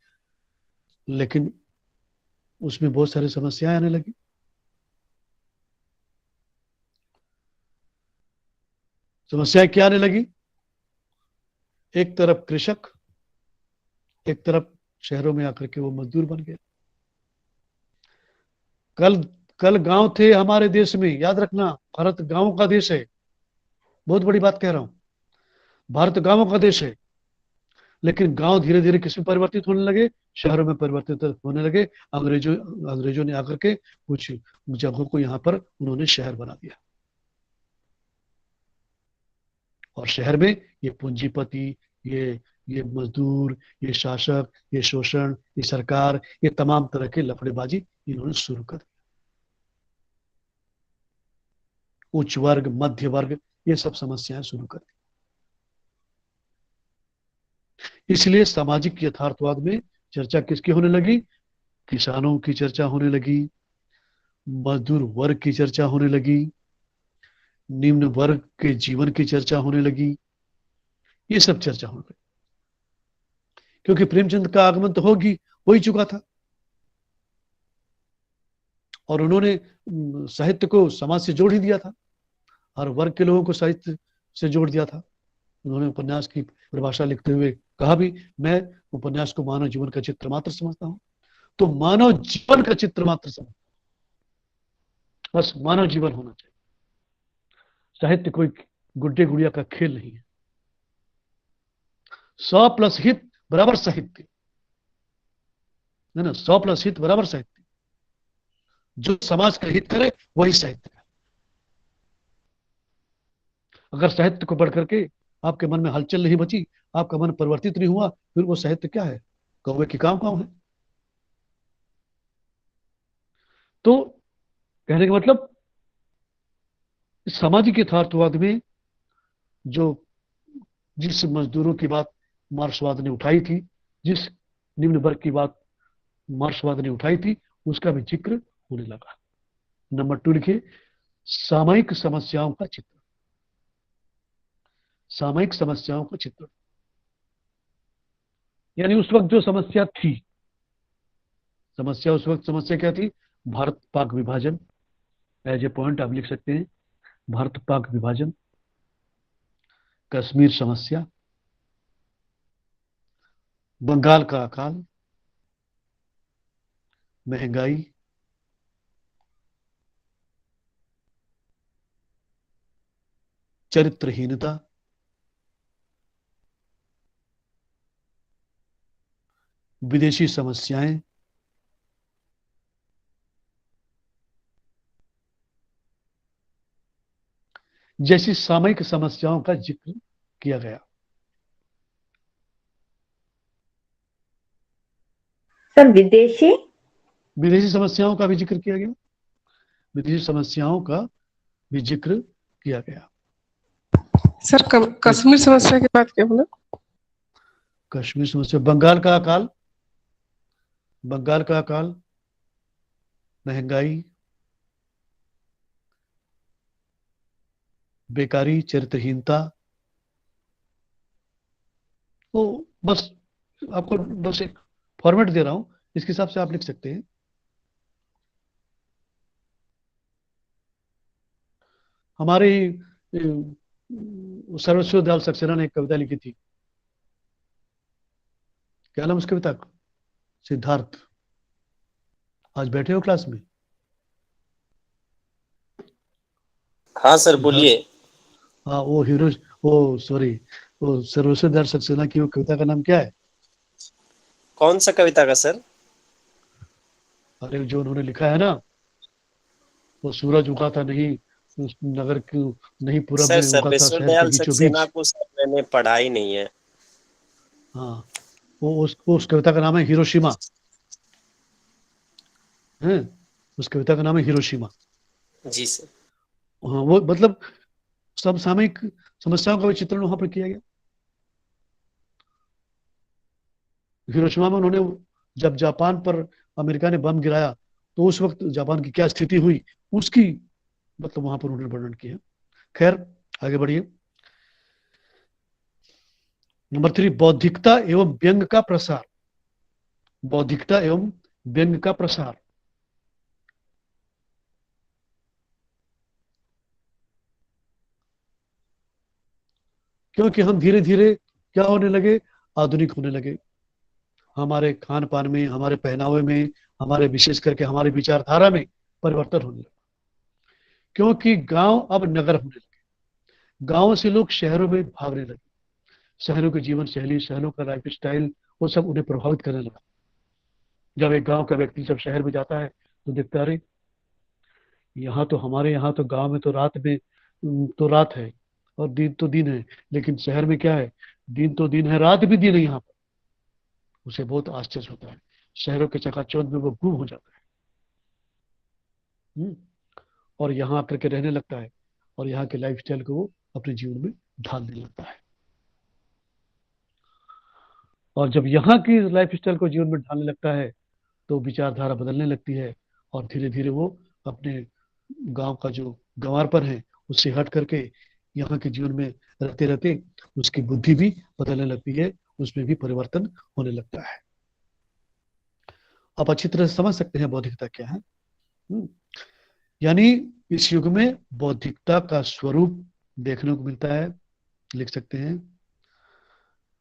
S1: लेकिन उसमें बहुत सारी समस्याएं आने लगी। समस्याएं क्या आने लगी? एक तरफ कृषक, एक तरफ शहरों में आकर के वो मजदूर बन गए। कल कल गांव थे हमारे देश में, याद रखना, भारत गांवों का देश है। बहुत बड़ी बात कह रहा हूं, भारत गांवों का देश है। लेकिन गांव धीरे धीरे किसमें परिवर्तित होने लगे? शहरों में परिवर्तित होने लगे। अंग्रेजों अंग्रेजों ने आकर के कुछ जगहों को यहाँ पर उन्होंने शहर बना दिया। और शहर में ये पूंजीपति, ये मजदूर, ये शासक, ये शोषण, ये सरकार, ये तमाम तरह के लफड़ेबाजी इन्होंने शुरू कर दी। उच्च वर्ग, मध्य वर्ग, ये सब समस्याएं शुरू कर दी। इसलिए सामाजिक यथार्थवाद में चर्चा किसकी होने लगी? किसानों की चर्चा होने लगी, मजदूर वर्ग की चर्चा होने लगी, निम्न वर्ग के जीवन की चर्चा होने लगी। ये सब चर्चा होने लगी, क्योंकि प्रेमचंद का आगमन तो हो ही चुका था। और उन्होंने साहित्य को समाज से जोड़ ही दिया था, हर वर्ग के लोगों को साहित्य से जोड़ दिया था। उन्होंने उपन्यास की परिभाषा लिखते हुए कहा भी, मैं उपन्यास को मानव जीवन का चित्र मात्र समझता हूं। तो मानव जीवन का चित्र मात्र समझ, बस मानव जीवन होना चाहिए। साहित्य कोई गुड्डे गुड़िया का खेल नहीं है। 100 प्लस हित बराबर साहित्य, है ना, 100 प्लस हित बराबर साहित्य। जो समाज का हित करे वही साहित्य है। अगर साहित्य को बढ़ करके आपके मन में हलचल नहीं बची, आपका मन परिवर्तित नहीं हुआ, फिर वो साहित्य क्या है? कौवे की काम काम है। तो कहने का मतलब, सामाजिक यथार्थवाद में जो जिस मजदूरों की बात मार्क्सवाद ने उठाई थी, जिस निम्न वर्ग की बात मार्क्सवाद ने उठाई थी, उसका भी जिक्र होने लगा। नंबर 2 लिखिए, सामयिक समस्याओं का चित्र। सामयिक समस्याओं का चित्र यानी उस वक्त जो समस्या थी, समस्या उस वक्त समस्या क्या थी? भारत पाक विभाजन। एज ए पॉइंट आप लिख सकते हैं, भारत पाक विभाजन, कश्मीर समस्या, बंगाल का अकाल, महंगाई, चरित्रहीनता, विदेशी समस्याएं, जैसी सामयिक समस्याओं का जिक्र किया गया।
S3: सर विदेशी
S1: विदेशी समस्याओं का भी जिक्र किया गया। विदेशी समस्याओं का भी जिक्र किया गया।
S4: सर कश्मीर समस्या के बाद क्या बोला?
S1: कश्मीर समस्या, बंगाल का अकाल, बंगाल का अकाल, महंगाई, बेकारी, चरित्रहीनता। तो बस आपको बस एक फॉर्मेट दे रहा हूं, इसके हिसाब से आप लिख सकते हैं। हमारे सर्वस्व दयाल सक्सेना ने एक कविता लिखी थी, क्या नाम उस कविता का? सिद्धार्थ। आज बैठे हो क्लास में?
S5: हाँ सर बोलिए।
S1: हाँ, वो हीरो, वो सॉरी, वो सर्वस्व दयाल सक्सेना की वो कविता का नाम क्या है?
S5: कौन सा कविता का सर?
S1: अरे जो उन्होंने लिखा है ना, वो सूरज उगा था नहीं उस नगर की, नहीं पूरब
S5: सर
S1: में उगा था
S5: सर्वेश्वर
S1: शहर के
S5: दयाल
S1: बीचों
S5: सक्सेना
S1: बीच।
S5: को सर मैंने पढ़ा ही नहीं है।
S1: हाँ, वो उस कविता का नाम है हिरोशिमा है। उस कविता का नाम है हिरोशिमा।
S5: जी सर।
S1: हाँ, वो मतलब समसामयिक समस्याओं का भी चित्रण वहां पर किया गया। हिरोशिमा में उन्होंने, जब जापान पर अमेरिका ने बम गिराया, तो उस वक्त जापान की क्या स्थिति हुई, उसकी मतलब वहां पर उन्होंने वर्णन किया। खैर, आगे बढ़िए। नंबर 3, बौद्धिकता एवं व्यंग का प्रसार। बौद्धिकता एवं व्यंग का प्रसार। क्योंकि हम धीरे धीरे क्या होने लगे? आधुनिक होने लगे। हमारे खान पान में, हमारे पहनावे में, हमारे विशेष करके हमारे विचारधारा में परिवर्तन होने लगा। क्योंकि गांव अब नगर होने लगे, गांव से लोग शहरों में भागने लगे। शहरों की जीवन शैली, शहरों का लाइफ स्टाइल, वो सब उन्हें प्रभावित करने लगा। जब एक गांव का व्यक्ति जब शहर में जाता है तो देखता, अरे यहाँ तो, हमारे यहाँ तो गांव में तो रात में तो रात है और दिन तो दिन है, लेकिन शहर में क्या है? दिन तो दिन है, रात भी दिन है यहाँ पर। उसे बहुत आश्चर्य होता है, शहरों के चकाचौंध में वो गुम हो जाता है। और यहाँ आकर के रहने लगता है, और यहाँ के लाइफ स्टाइल को वो अपने जीवन में ढालने लगता है। और जब यहाँ की लाइफ स्टाइल को जीवन में ढालने लगता है, तो विचारधारा बदलने लगती है, और धीरे धीरे वो अपने गांव का जो गंवारपन है उससे हट करके यहाँ के जीवन में रहते रहते उसकी बुद्धि भी बदलने लगती है, उसमें भी परिवर्तन होने लगता है। आप अच्छी तरह से समझ सकते हैं बौद्धिकता क्या है। यानी इस युग में बौद्धिकता का स्वरूप देखने को मिलता है। लिख सकते हैं,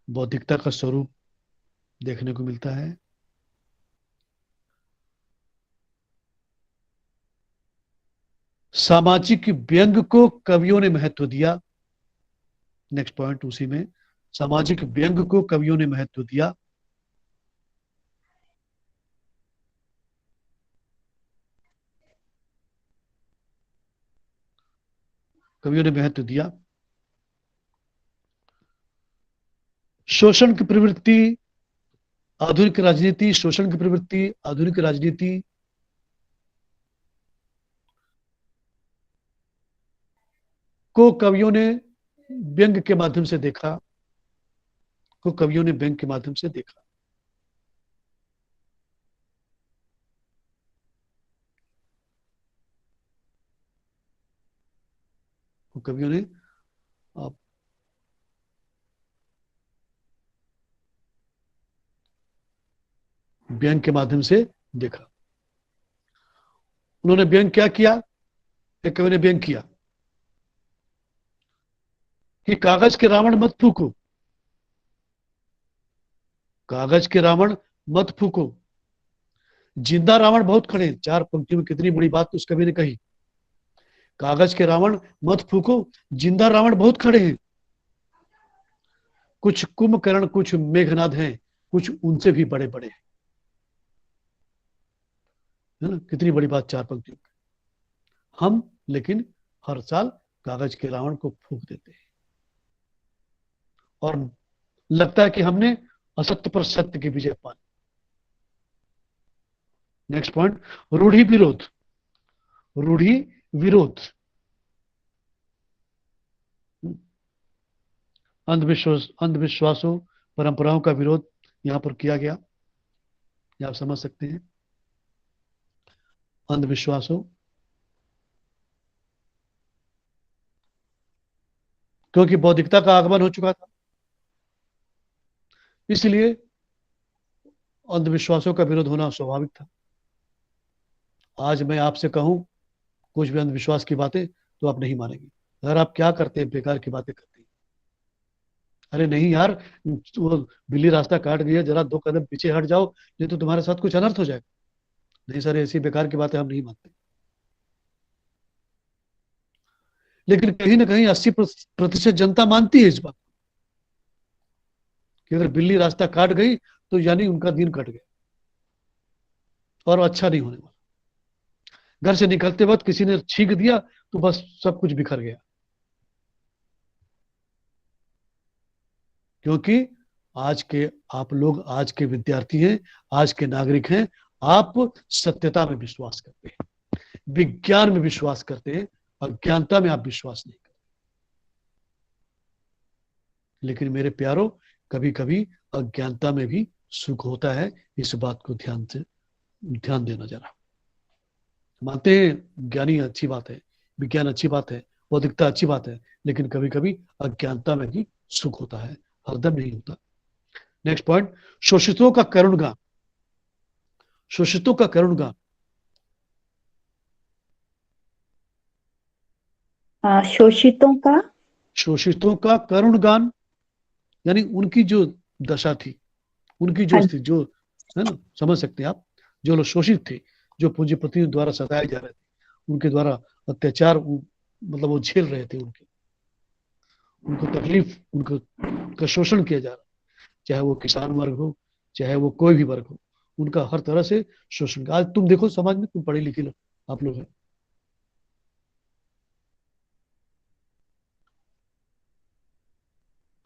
S1: बौद्धिकता का स्वरूप देखने को मिलता है। सामाजिक व्यंग को कवियों ने महत्व दिया। नेक्स्ट पॉइंट उसी में, सामाजिक व्यंग को कवियों ने महत्व दिया। कवियों ने महत्व दिया। शोषण की प्रवृत्ति, आधुनिक राजनीति, शोषण की प्रवृत्ति, आधुनिक राजनीति, को कवियों ने व्यंग के माध्यम से देखा, को कवियों ने व्यंग के माध्यम से देखा। को कवियों ने व्यंग के माध्यम से देखा। उन्होंने व्यंग क्या किया? एक कवि ने व्यंग किया कि कागज के रावण मत फूको, कागज के रावण मत फूको, जिंदा रावण बहुत खड़े हैं। 4 पंक्तियों में कितनी बड़ी बात उस कवि ने कही। कागज के रावण मत फूको, जिंदा रावण बहुत खड़े हैं। कुछ कुंभकर्ण, कुछ मेघनाद हैं, कुछ उनसे भी बड़े बड़े हैं। है ना, कितनी बड़ी बात 4 पंक्तियों में। हम लेकिन हर साल कागज के रावण को फूंक देते हैं और लगता है कि हमने असत्य पर सत्य की विजय पाई। नेक्स्ट पॉइंट, रूढ़ी विरोध। रूढ़ी विरोध, अंधविश्वासों, परंपराओं का विरोध यहां पर किया गया, ये आप समझ सकते हैं। अंधविश्वासों, क्योंकि बौद्धिकता का आगमन हो चुका था, इसलिए अंधविश्वासों का विरोध होना स्वाभाविक था। आज मैं आपसे कहूं कुछ भी अंधविश्वास की बातें तो आप नहीं मानेंगे। अगर आप क्या करते हैं, बेकार की बातें करते हैं। अरे नहीं यार, वो बिल्ली रास्ता काट गई है, जरा 2 कदम पीछे हट जाओ, नहीं तो तुम्हारे साथ कुछ अनर्थ हो जाएगा। नहीं सर, ऐसी बेकार की बातें हम नहीं मानते। लेकिन कहीं ना कहीं 80% जनता मानती है इस बात कि अगर बिल्ली रास्ता काट गई तो यानी उनका दिन कट गया और अच्छा नहीं होने वाला। घर से निकलते वक्त किसी ने छींक दिया तो बस सब कुछ बिखर गया। क्योंकि आज के आप लोग आज के विद्यार्थी हैं, आज के नागरिक हैं, आप सत्यता में विश्वास करते हैं, विज्ञान में विश्वास करते हैं, अज्ञानता में आप विश्वास नहीं करते। लेकिन मेरे प्यारो, कभी कभी अज्ञानता में भी सुख होता है। इस बात को ध्यान देना जरा। मानते हैं ज्ञानी अच्छी बात है, विज्ञान अच्छी बात है, बौद्धिकता अच्छी बात है, लेकिन कभी कभी अज्ञानता में भी सुख होता है, हरदम नहीं होता। नेक्स्ट पॉइंट, शोषितों का करुण गान। शोषितों का करुण गान, शोषितों का करुण गान, यानी उनकी जो दशा थी, उनकी जो स्थिति, जो है ना, समझ सकते हैं आप, जो लोग शोषित थे, जो पूंजीपतियों द्वारा सताए जा रहे थे, उनके द्वारा अत्याचार मतलब वो झेल रहे थे, उनको तकलीफ, उनको का शोषण किया जा रहा, चाहे वो किसान वर्ग हो, चाहे वो कोई भी वर्ग हो, उनका हर तरह से शोषण। आज तुम देखो समाज में, तुम पढ़े लिखे लोग, आप लोग हैं,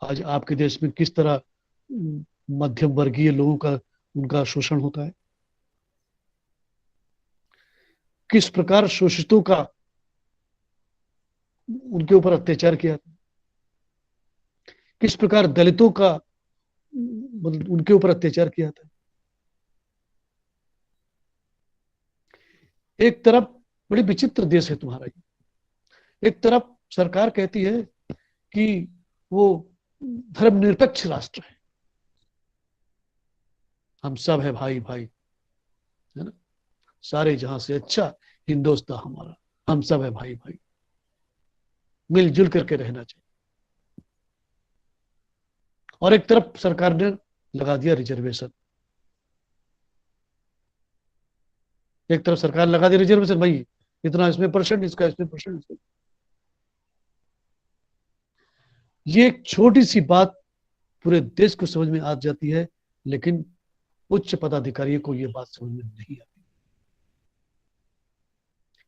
S1: आज आपके देश में किस तरह मध्यम वर्गीय लोगों का उनका शोषण होता है, किस प्रकार शोषितों का उनके ऊपर अत्याचार किया, किस प्रकार दलितों का मतलब उनके ऊपर अत्याचार किया था। एक तरफ बड़ी विचित्र देश है तुम्हारा ये, एक तरफ सरकार कहती है कि वो धर्मनिरपेक्ष राष्ट्र है, हम सब है भाई भाई, है ना, सारे जहां से अच्छा हिंदुस्तान हमारा, हम सब है भाई भाई, मिलजुल करके रहना चाहिए। और एक तरफ सरकार ने लगा दिया रिजर्वेशन, एक तरफ सरकार लगा दी रिजर्वेशन, भाई इतना इसमें परसेंट, इसका इसमें परसेंट। ये एक छोटी सी बात पूरे देश को समझ में आ जाती है, लेकिन उच्च पदाधिकारियों को यह बात समझ में नहीं आती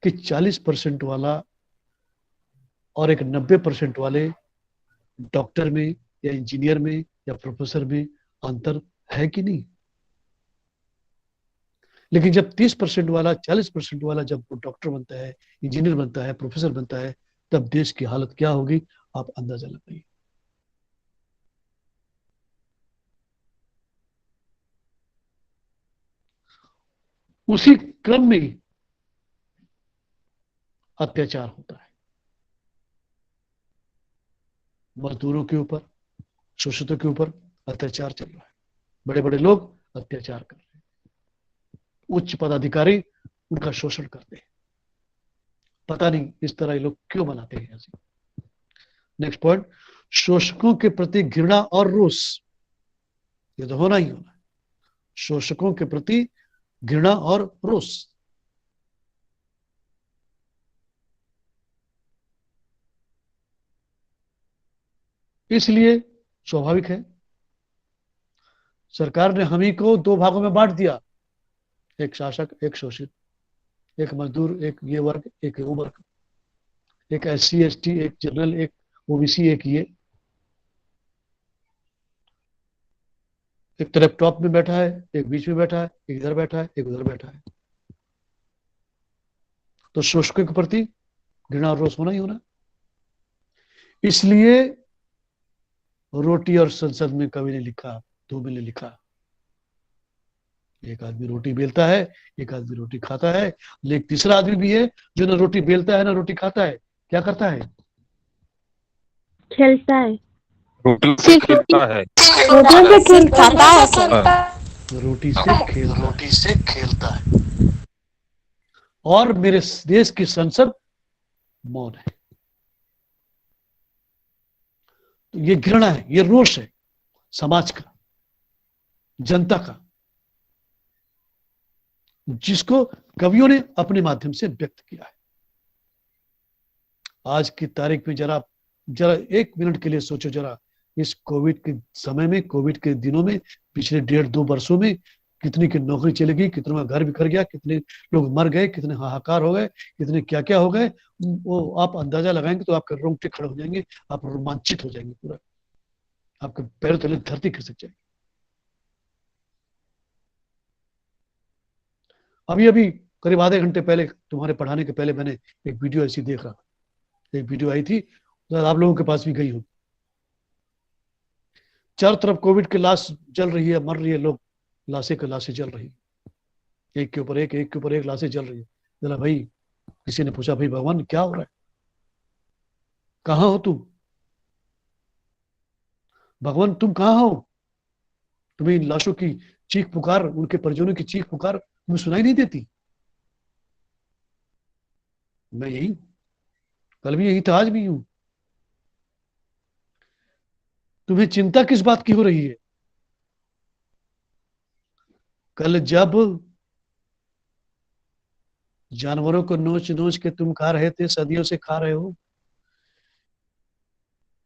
S1: कि 40% वाला और एक 90% वाले डॉक्टर में या इंजीनियर में या प्रोफेसर में अंतर है कि नहीं? लेकिन जब 30% वाला 40% वाला जब वो डॉक्टर बनता है, इंजीनियर बनता है, प्रोफेसर बनता है, तब देश की हालत क्या होगी आप अंदाजा लगाइए। उसी क्रम में अत्याचार होता है मजदूरों के ऊपर, शोषितों के ऊपर अत्याचार चल रहा है। बड़े बड़े लोग अत्याचार कर रहे हैं, उच्च पदाधिकारी उनका शोषण करते हैं। पता नहीं इस तरह ये लोग क्यों बनाते हैं ऐसे। नेक्स्ट पॉइंट, शोषकों के प्रति घृणा और रोष, ये तो होना ही होना है। शोषकों के प्रति घृणा और रोष। इसलिए स्वाभाविक है सरकार ने हम ही को दो भागों में बांट दिया, एक शासक एक शोषित, एक मजदूर एक ये वर्ग एक वो वर्ग, एक SC ST एक जनरल एक OBC एक ये, एक तो लैपटॉप में बैठा है, एक बीच में बैठा है, एक इधर बैठा है, एक उधर बैठा है। तो शोषकों के प्रति घृणा और रोष होना ही होना। इसलिए रोटी और संसद में कवि ने लिखा, धोबी ने लिखा, एक आदमी रोटी बेलता है, एक आदमी रोटी खाता है, लेकिन तीसरा आदमी भी है जो ना रोटी बेलता है ना रोटी खाता है। क्या करता है?
S3: खेलता है।
S6: रोटी से खेलता है।
S3: रोटियों से खेलता है।
S1: रोटी से खेलता है। और मेरे देश की संसद मौन है। तो ये घृणा है, ये रोष है समाज का, जनता का, जिसको कवियों ने अपने माध्यम से व्यक्त किया है। आज की तारीख में जरा एक मिनट के लिए सोचो, जरा इस कोविड के समय में, कोविड के दिनों में, पिछले 1.5-2 वर्षों में कितनी की नौकरी चली गई, कितनों का घर बिखर गया, कितने लोग मर गए, कितने हाहाकार हो गए, कितने क्या क्या हो गए, वो आप अंदाजा लगाएंगे तो आपके रोंगटे खड़े हो जाएंगे, आप रोमांचित हो जाएंगे, पूरा आपके पैरों तले धरती खिसक जाएगी। अभी अभी करीब आधे घंटे पहले तुम्हारे पढ़ाने के पहले मैंने एक वीडियो ऐसी देख रहा था, एक वीडियो आई थी, तो आप लोगों के पास भी गई होगी। चारों तरफ कोविड की लाश जल रही है, मर रही है, लोग लाशें के लाशें जल रही, एक के ऊपर एक लाशें जल रही है। जरा भाई, किसी ने पूछा भाई भगवान क्या हो रहा है, कहां हो तुम, भगवान तुम कहां हो? तुम्हें इन लाशों की चीख पुकार, उनके परिजनों की चीख पुकार तुम्हें सुनाई नहीं देती? मैं यही हूं, कल भी यही था, आज भी हूं। तुम्हें चिंता किस बात की हो रही है? कल जब जानवरों को नोच नोच के तुम खा रहे थे, सदियों से खा रहे हो,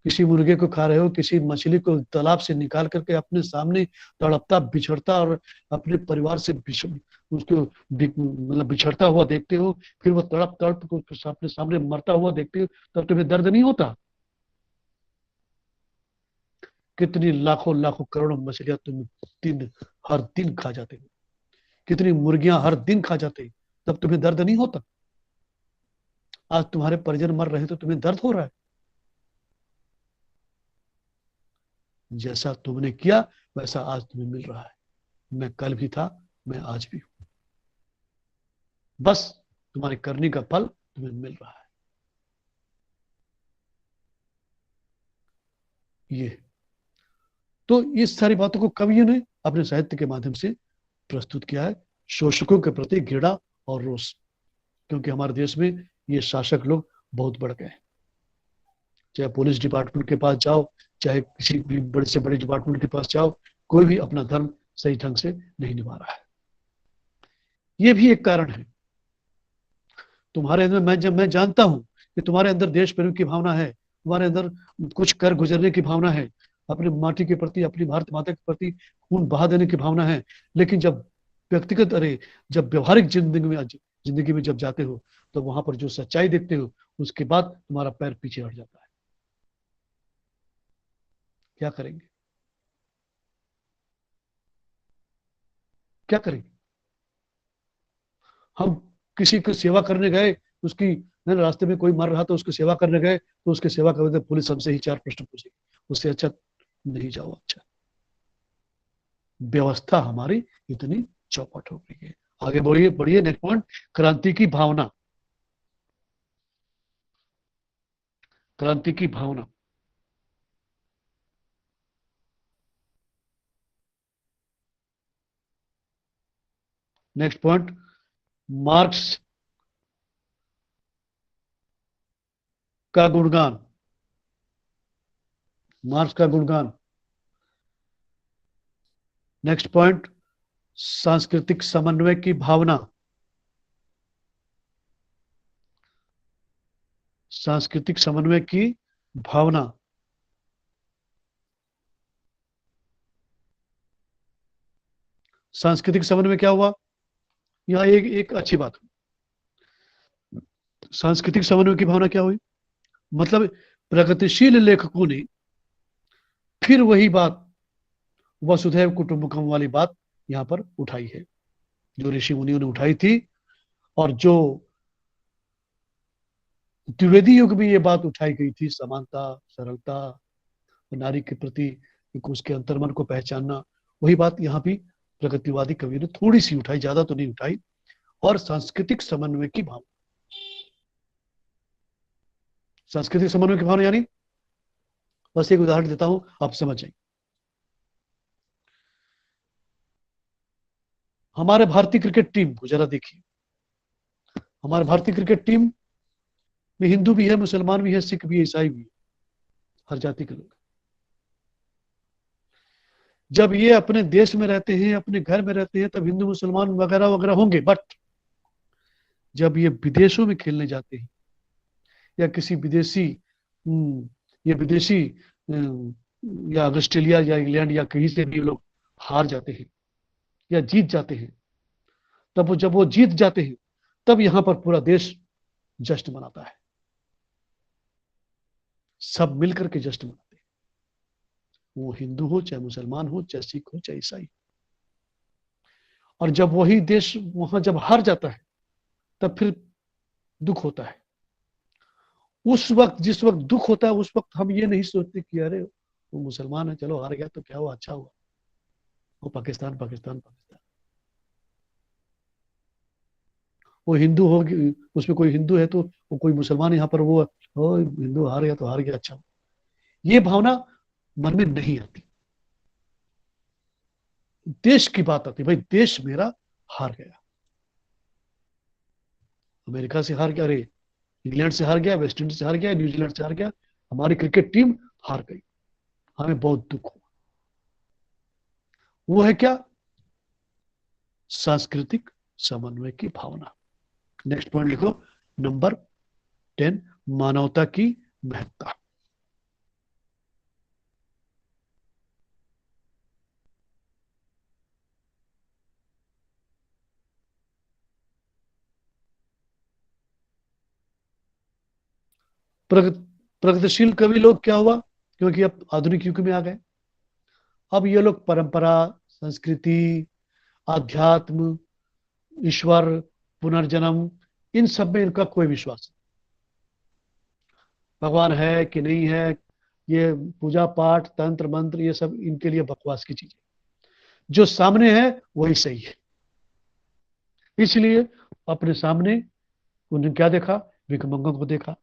S1: किसी मुर्गे को खा रहे हो, किसी मछली को तालाब से निकाल करके अपने सामने तड़पता बिछड़ता और अपने परिवार से उसको मतलब बिछड़ता हुआ देखते हो, फिर वो तड़प तड़प को अपने सामने मरता हुआ देखते हो, तब तुम्हें दर्द नहीं होता? कितनी लाखों लाखों करोड़ों मछलियां तुम हर दिन खा जाते हो, कितनी मुर्गियां हर दिन खा जाते हो, तब तुम्हें दर्द नहीं होता? आज तुम्हारे परिजन मर रहे तो तुम्हें दर्द हो रहा है। जैसा तुमने किया वैसा आज तुम्हें मिल रहा है। मैं कल भी था, मैं आज भी हूं, बस तुम्हारे करने का फल तुम्हें मिल रहा है। ये तो इस सारी बातों को कवियों ने अपने साहित्य के माध्यम से प्रस्तुत किया है, शोषकों के प्रति घृणा और रोष। क्योंकि हमारे देश में ये शासक लोग बहुत बढ़ गए हैं। चाहे पुलिस डिपार्टमेंट के पास जाओ, चाहे किसी भी बड़े से बड़े डिपार्टमेंट के पास जाओ, कोई भी अपना धर्म सही ढंग से नहीं निभा रहा है। ये भी एक कारण है। तुम्हारे अंदर मैं जानता हूं कि तुम्हारे अंदर देश प्रेम की भावना है, तुम्हारे अंदर कुछ कर गुजरने की भावना है, अपनी माटी के प्रति, अपनी भारत माता के प्रति खून बहा देने की भावना है। लेकिन जब व्यक्तिगत जब व्यवहारिक जिंदगी में जब जाते हो, तो वहां पर जो सच्चाई देखते हो उसके बाद हमारा पैर पीछे हट जाता है। क्या करेंगे? क्या करेंगे? हम किसी की सेवा करने गए, उसकी रास्ते में कोई मर रहा तो उसकी सेवा करने गए, तो उसकी सेवा करते पुलिस हमसे ही 4 प्रश्न पूछेगी, उससे अच्छा नहीं जाओ। अच्छा, व्यवस्था हमारी इतनी चौपट हो गई है। आगे बढ़िए बढ़िए। नेक्स्ट पॉइंट, क्रांति की भावना। क्रांति की भावना। नेक्स्ट पॉइंट, मार्क्स का गुणगान। मार्क्स का गुणगान। नेक्स्ट पॉइंट, सांस्कृतिक समन्वय की भावना। सांस्कृतिक समन्वय की भावना। सांस्कृतिक समन्वय क्या हुआ? यहां एक अच्छी बात, सांस्कृतिक समन्वय की भावना क्या हुई? मतलब प्रगतिशील लेखकों ने फिर वही बात, वसुधैव कुटुंबकम वाली बात यहां पर उठाई है, जो ऋषि मुनियों ने उठाई थी, और जो द्विवेदी युग में ये बात उठाई गई थी, समानता, सरलता, नारी के प्रति उसके अंतर्मन को पहचानना, वही बात यहाँ भी प्रगतिवादी कवि ने थोड़ी सी उठाई, ज्यादा तो नहीं उठाई। और सांस्कृतिक समन्वय की भावना। सांस्कृतिक समन्वय की भावना यानी, बस एक उदाहरण देता हूं, आप समझ जाएंगे। हमारे भारतीय क्रिकेट टीम को जरा देखिए। हमारे भारतीय क्रिकेट टीम में हिंदू भी है, मुसलमान भी है, सिख भी है, ईसाई भी है, हर जाति के लोग। जब ये अपने देश में रहते हैं, अपने घर में रहते हैं, तब हिंदू मुसलमान वगैरह वगैरह होंगे, बट जब ये विदेशों में खेलने जाते हैं, या किसी विदेशी या विदेशी या ऑस्ट्रेलिया या इंग्लैंड या कहीं से भी लोग हार जाते हैं या जीत जाते हैं, तब जब वो जीत जाते हैं, तब यहां पर पूरा देश जश्न मनाता है। सब मिलकर के जश्न मनाते हैं, वो हिंदू हो, चाहे मुसलमान हो, चाहे सिख हो, चाहे ईसाई। और जब वही देश वहां जब हार जाता है, तब फिर दुख होता है। उस वक्त, जिस वक्त दुख होता है, उस वक्त हम ये नहीं सोचते कि अरे वो मुसलमान है, चलो हार गया तो क्या हुआ, अच्छा हुआ। वो पाकिस्तान पाकिस्तान पाकिस्तान। वो हिंदू हो, उसमें कोई हिंदू है तो वो कोई मुसलमान यहाँ पर, वो हिंदू हार गया तो हार गया, अच्छा। ये भावना मन में नहीं आती। देश की बात आती, भाई देश मेरा हार गया, अमेरिका से हार गया, अरे इंग्लैंड से हार गया, वेस्ट इंडीज से हार गया, न्यूजीलैंड से हार गया, हमारी क्रिकेट टीम हार गई, हमें बहुत दुख हुआ। वो है क्या? सांस्कृतिक समन्वय की भावना। नेक्स्ट पॉइंट लिखो, नंबर 10, मानवता की महत्ता। प्रगतिशील कवि लोग क्या हुआ, क्योंकि अब आधुनिक युग में आ गए, अब ये लोग परंपरा, संस्कृति, आध्यात्म, ईश्वर, पुनर्जन्म, इन सब में इनका कोई विश्वास नहीं। भगवान है कि नहीं है, ये पूजा पाठ, तंत्र मंत्र, ये सब इनके लिए बकवास की चीजें। जो सामने है वही सही है। इसलिए अपने सामने उन्होंने क्या देखा? भिखमंगों को देखा,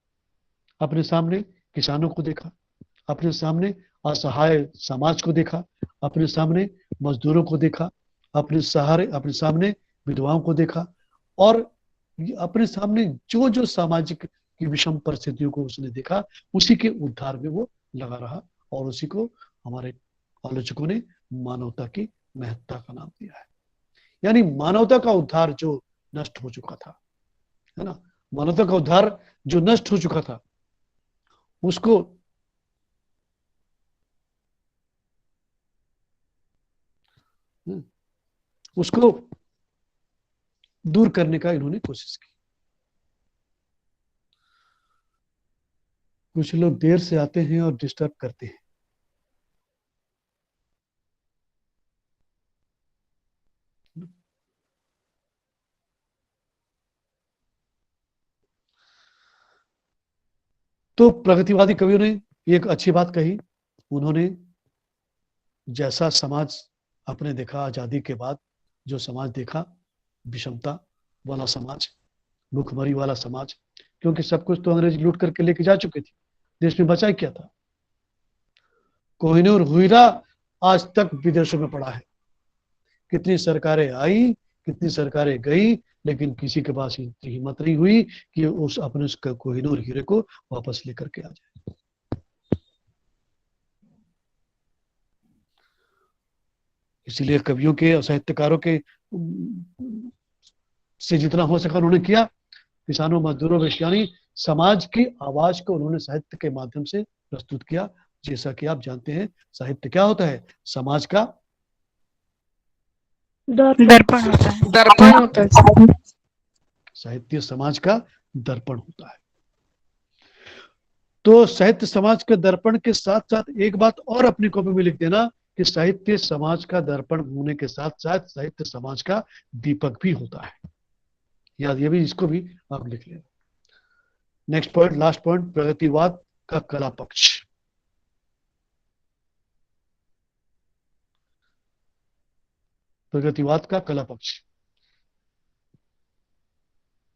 S1: अपने सामने किसानों को देखा, अपने सामने असहाय समाज को देखा, अपने सामने मजदूरों को देखा, अपने सामने विधवाओं को देखा, और अपने सामने जो जो सामाजिक की विषम परिस्थितियों को उसने देखा, उसी के उद्धार में वो लगा रहा, और उसी को हमारे आलोचकों ने मानवता की महत्ता का नाम दिया है। यानी मानवता का उद्धार जो नष्ट हो चुका था, है ना, मानवता का उद्धार जो नष्ट हो चुका था, उसको उसको दूर करने का इन्होंने कोशिश की। कुछ लोग देर से आते हैं और डिस्टर्ब करते हैं। तो प्रगतिवादी कवियों ने एक अच्छी बात कही। उन्होंने जैसा समाज आपने देखा आजादी के बाद, जो समाज देखा, विषमता वाला समाज, भूखमरी वाला समाज, क्योंकि सब कुछ तो अंग्रेज लूट करके लेके जा चुके थे, देश में बचा क्या था। कोहिनूर हीरा आज तक विदेशों में पड़ा है। कितनी सरकारें आई, कितनी सरकारें गई, लेकिन किसी के पास इतनी हिम्मत नहीं हुई कि उस अपने उस कोहिनूर हीरे को वापस लेकर के आ जाए। इसलिए कवियों के और साहित्यकारों के से जितना हो सका उन्होंने किया। किसानों, मजदूरों, वैश्यानी समाज की आवाज को उन्होंने साहित्य के माध्यम से प्रस्तुत किया। जैसा कि आप जानते हैं, साहित्य क्या होता है? समाज का
S3: दर्पण होता है।
S4: दर्पण होता है।
S1: साहित्य समाज का दर्पण होता है। तो साहित्य समाज के दर्पण के साथ साथ एक बात और अपनी कॉपी में लिख देना कि साहित्य समाज का दर्पण होने के साथ साथ साहित्य समाज का दीपक भी होता है। याद, ये भी, इसको भी आप लिख लेना। नेक्स्ट पॉइंट, लास्ट पॉइंट, प्रगतिवाद का कला पक्ष। प्रगतिवाद का कला पक्ष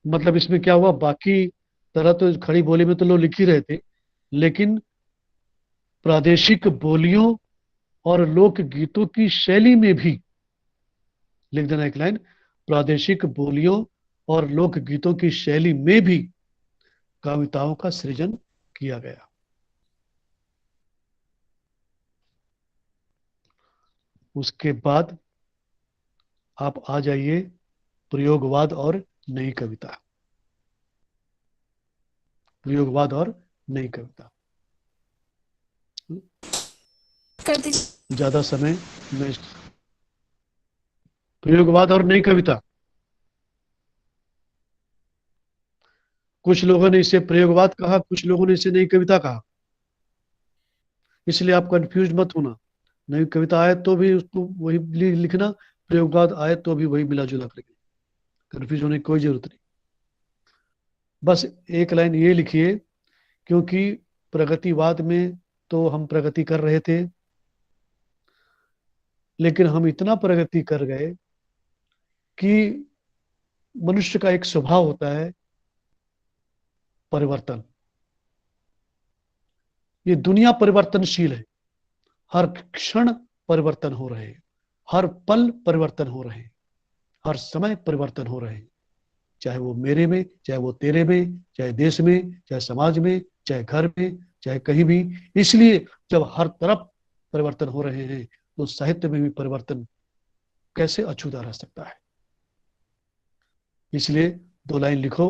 S1: मतलब इसमें क्या हुआ? बाकी तरह तो खड़ी बोली में तो लोग लिख ही रहे थे, लेकिन प्रादेशिक बोलियों और लोक गीतों की शैली में भी, लिख देना एक लाइन, प्रादेशिक बोलियों और लोक गीतों की शैली में भी कविताओं का सृजन किया गया। उसके बाद आप आ जाइए प्रयोगवाद और नई कविता। प्रयोगवाद और नई कविता,
S3: कर दीजिए।
S1: ज्यादा समय मैं, प्रयोगवाद और नई कविता, कुछ लोगों ने इसे प्रयोगवाद कहा, कुछ लोगों ने इसे नई कविता कहा, इसलिए आप कंफ्यूज मत होना। नई कविता आए तो भी उसको वही लिखना, प्रयोगवाद आए तो भी वही मिला जुला करके, कंफ्यूज होने की कोई जरूरत नहीं। बस एक लाइन ये लिखिए, क्योंकि प्रगतिवाद में तो हम प्रगति कर रहे थे, लेकिन हम इतना प्रगति कर गए कि मनुष्य का एक स्वभाव होता है परिवर्तन। ये दुनिया परिवर्तनशील है, हर क्षण परिवर्तन हो रहे हैं, हर पल परिवर्तन हो रहे हैं, हर समय परिवर्तन हो रहे हैं, चाहे वो मेरे में, चाहे वो तेरे में, चाहे देश में, चाहे समाज में, चाहे घर में, चाहे कहीं भी। इसलिए जब हर तरफ परिवर्तन हो रहे हैं तो साहित्य में भी परिवर्तन कैसे अछूता रह सकता है। इसलिए 2 लाइन लिखो।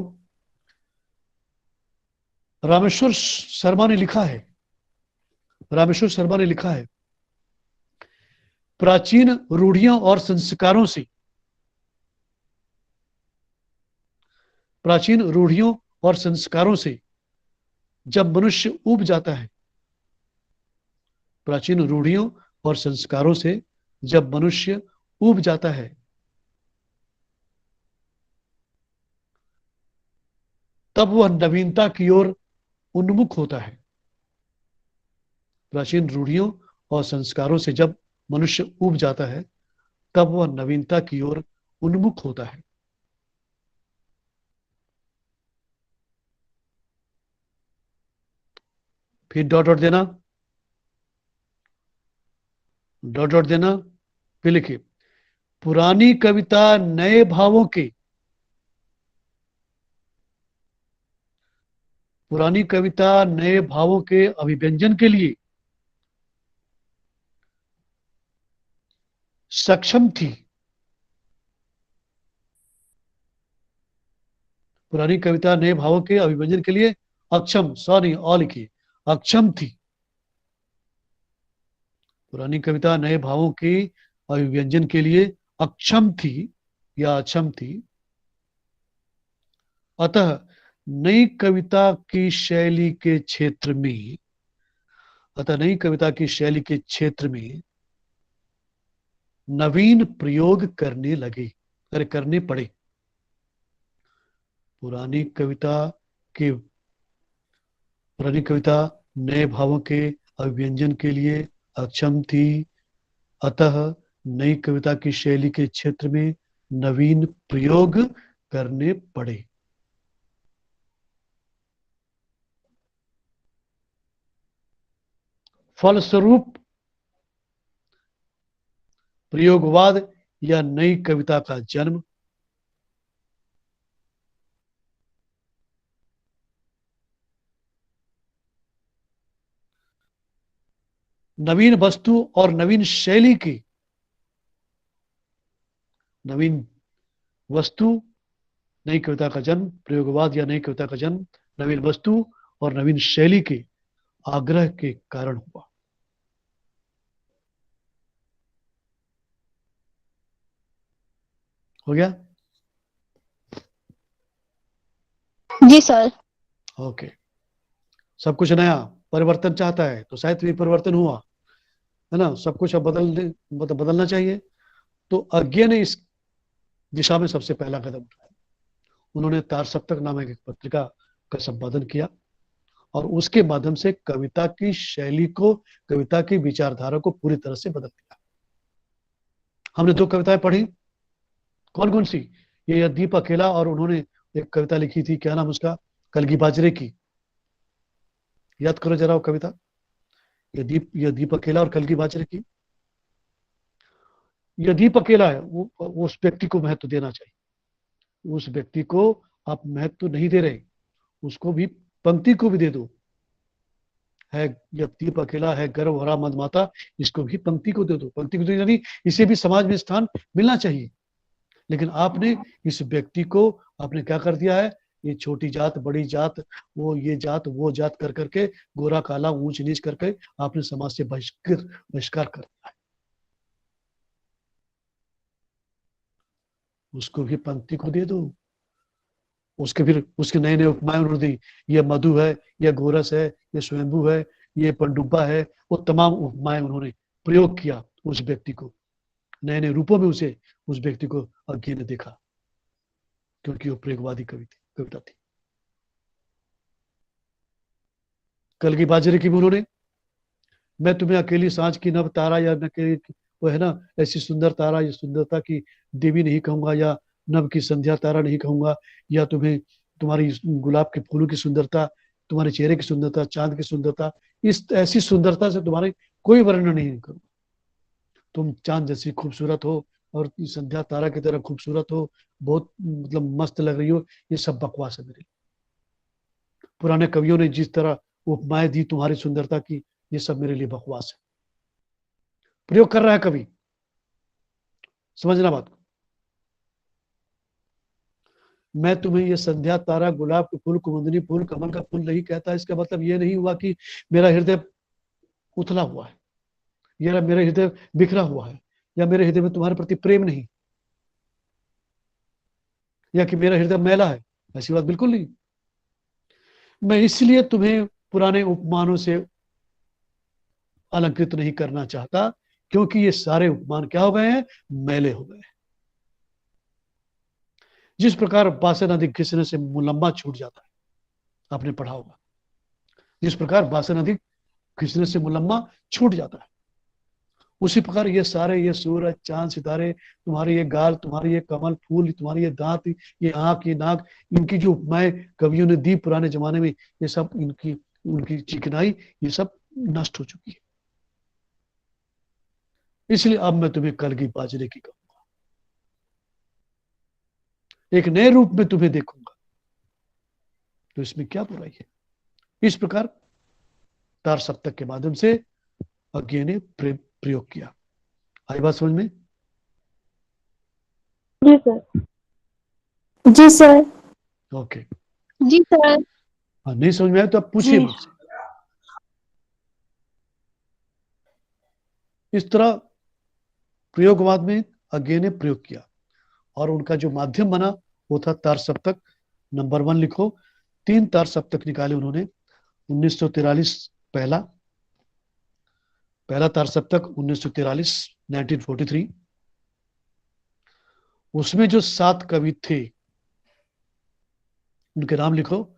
S1: रामेश्वर शर्मा ने लिखा है, रामेश्वर शर्मा ने लिखा है, प्राचीन रूढ़ियों और संस्कारों से, प्राचीन रूढ़ियों और संस्कारों से जब मनुष्य ऊब जाता है, प्राचीन रूढ़ियों और संस्कारों से जब मनुष्य ऊब जाता है, तब वह नवीनता की ओर उन्मुख होता है। प्राचीन रूढ़ियों और संस्कारों से जब मनुष्य ऊब जाता है, तब वह नवीनता की ओर उन्मुख होता है। फिर डॉट डॉट देना, डॉट डॉट देना, फिर लिखिए, पुरानी कविता नए भावों के, पुरानी कविता नए भावों के अभिव्यंजन के लिए सक्षम थी। पुरानी कविता नए भावों के अभिव्यंजन के लिए अक्षम, सॉरी और लिखिए, अक्षम थी। पुरानी कविता नए भावों के अभिव्यंजन के लिए अक्षम थी या अक्षम थी। अतः नई कविता की शैली के क्षेत्र में, अतः नई कविता की शैली के क्षेत्र में नवीन प्रयोग करने लगे, अरे करने पड़े। पुरानी कविता नए भावों के अभिव्यंजन के लिए अक्षम थी, अतः नई कविता की शैली के क्षेत्र में नवीन प्रयोग करने पड़े। फलस्वरूप प्रयोगवाद या नई कविता का जन्म नवीन वस्तु और नवीन शैली की, नवीन वस्तु नई कविता का जन्म, प्रयोगवाद या नई कविता का जन्म नवीन वस्तु और नवीन शैली के आग्रह के कारण हुआ। हो गया?
S7: जी सर।
S1: ओके। सब कुछ नया परिवर्तन चाहता है तो साहित्य भी परिवर्तन हुआ, है ना। सब कुछ अब बदलना चाहिए। तो अज्ञे ने इस दिशा में सबसे पहला कदम उठाया। उन्होंने तार सप्तक नामक एक पत्रिका का संपादन किया और उसके माध्यम से कविता की शैली को, कविता की विचारधारा को पूरी तरह से बदल दिया। हमने 2 कविताएं पढ़ी। कौन कौन सी? ये दीप अकेला, और उन्होंने एक कविता लिखी थी, क्या नाम उसका, कलगी बाजरे की। याद करो जरा वो कविता, ये दीप अकेला और कलगी बाजरे की। ये दीप अकेला है, वो उस व्यक्ति को महत्व देना चाहिए। उस व्यक्ति को आप महत्व नहीं दे रहे, उसको भी, पंक्ति को भी दे दो। है यह दीप अकेला है गर्व भरा मदमाता, इसको भी पंक्ति को दे दो। पंक्ति को दे दो यानी इसे भी समाज में स्थान मिलना चाहिए। लेकिन आपने इस व्यक्ति को, आपने क्या कर दिया है, ये छोटी जात बड़ी जात, वो ये जात वो जात कर करके, गोरा काला ऊंच नीच करके आपने समाज से बहिष्कार कर दिया है। उसको भी पंक्ति को दे दो। उसके फिर उसके नए नए उपमाएं उन्होंने दी। ये मधु है, ये गोरस है, ये स्वयंभू है, ये पंडुब्बा है। वो तमाम उपमाएं उन्होंने प्रयोग किया उस व्यक्ति को, नए नए रूपों में उसे, उस व्यक्ति को अज्ञे ने देखा, क्योंकि वो प्रयोगवादी कविता थी। कलगी बाजरे की भी उन्होंने, मैं तुम्हें अकेली सांझ की नव तारा, या वो है ना, ऐसी सुंदर तारा, ये सुंदरता की देवी नहीं कहूंगा, या नव की संध्या तारा नहीं कहूंगा, या तुम्हें तुम्हारी गुलाब के फूलों की सुंदरता, तुम्हारे चेहरे की सुंदरता, चांद की सुंदरता, इस ऐसी सुंदरता से तुम्हारे कोई वर्णन नहीं करूंगा। तुम चांद जैसी खूबसूरत हो और संध्या तारा की तरह खूबसूरत हो, बहुत मतलब मस्त लग रही हो, ये सब बकवास है मेरे लिए। पुराने कवियों ने जिस तरह उपमाएं दी तुम्हारी सुंदरता की, ये सब मेरे लिए बकवास है। प्रयोग कर रहा है कवि, समझना बात को। मैं तुम्हें ये संध्या तारा, गुलाब के फूल, कुमुदनी फूल, कमल का फूल नहीं कहता। इसका मतलब ये नहीं हुआ कि मेरा हृदय उथला हुआ है, या मेरा हृदय बिखरा हुआ है, या मेरे हृदय में तुम्हारे प्रति प्रेम नहीं, या कि मेरा हृदय मैला है। ऐसी बात बिल्कुल नहीं। मैं इसलिए तुम्हें पुराने उपमानों से अलंकृत नहीं करना चाहता, क्योंकि ये सारे उपमान क्या हो गए हैं, मैले हो गए हैं। जिस प्रकार बासन अधिक घिसने से मुलम्मा छूट जाता है, आपने पढ़ा होगा, जिस प्रकार बासन अधिक घिसने से मुलम्मा छूट जाता है, उसी प्रकार ये सारे, ये सूरज चांद सितारे, तुम्हारे ये गाल, तुम्हारे ये कमल फूल, तुम्हारे ये दांत, ये आंख, ये नाक, इनकी जो उपमाएं कवियों ने दी पुराने जमाने में, ये सब इनकी, उनकी चिकनाई, ये सब नष्ट हो चुकी है। इसलिए अब मैं तुम्हें कलगी बाजरे की कहूंगा, एक नए रूप में तुम्हें देखूंगा, तो इसमें क्या बुराई है। इस प्रकार तार सप्तक के माध्यम से अज्ञे ने प्रयोग किया। आई बात समझ में?
S7: जी सर। जी सर।
S1: ओके।
S7: जी सर।
S1: हाँ, नहीं समझ में आया तो आप पूछिए मुझसे। इस तरह प्रयोगवाद में अज्ञे ने प्रयोग किया और उनका जो माध्यम बना वो था तार सप्तक। नंबर 1 लिखो, 3 तार सप्तक निकाले उन्होंने। 1943 पहला तार सप्तक 1943, 1943। उसमें जो 7 कवि थे उनके नाम लिखो।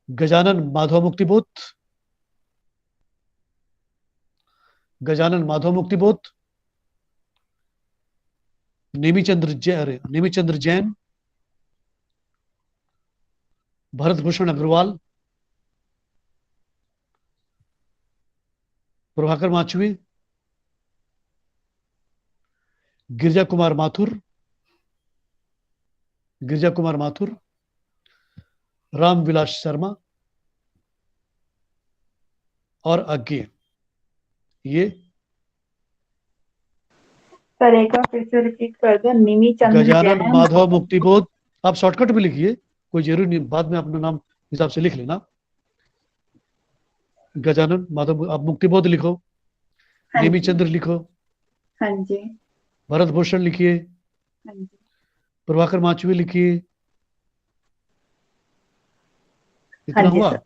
S1: गजानन माधव मुक्तिबोध, गजानन माधव मुक्तिबोध, नेमीचंद्र जैन, भरत भूषण अग्रवाल, प्रभाकर माचवी, गिरजा कुमार माथुर, रामविलास शर्मा और अज्ञे। ये
S8: सर एक बार फिर से रिपीट कर दो। निमी चंद्र
S1: गजानन
S8: जैन,
S1: माधव मुक्तिबोध, आप शॉर्टकट में लिखिए, कोई जरूरी नहीं, बाद में अपना नाम हिसाब से लिख लेना। गजानन माधव, आप मुक्तिबोध लिखो,
S8: हाँ
S1: नेमी
S8: जी,
S1: चंद्र लिखो,
S8: हाँ जी,
S1: भरत भूषण लिखिए,
S8: हाँ जी,
S1: प्रभाकर माचवी लिखिए।
S8: हाँ
S1: इतना
S8: जी
S1: हुआ।
S8: सर,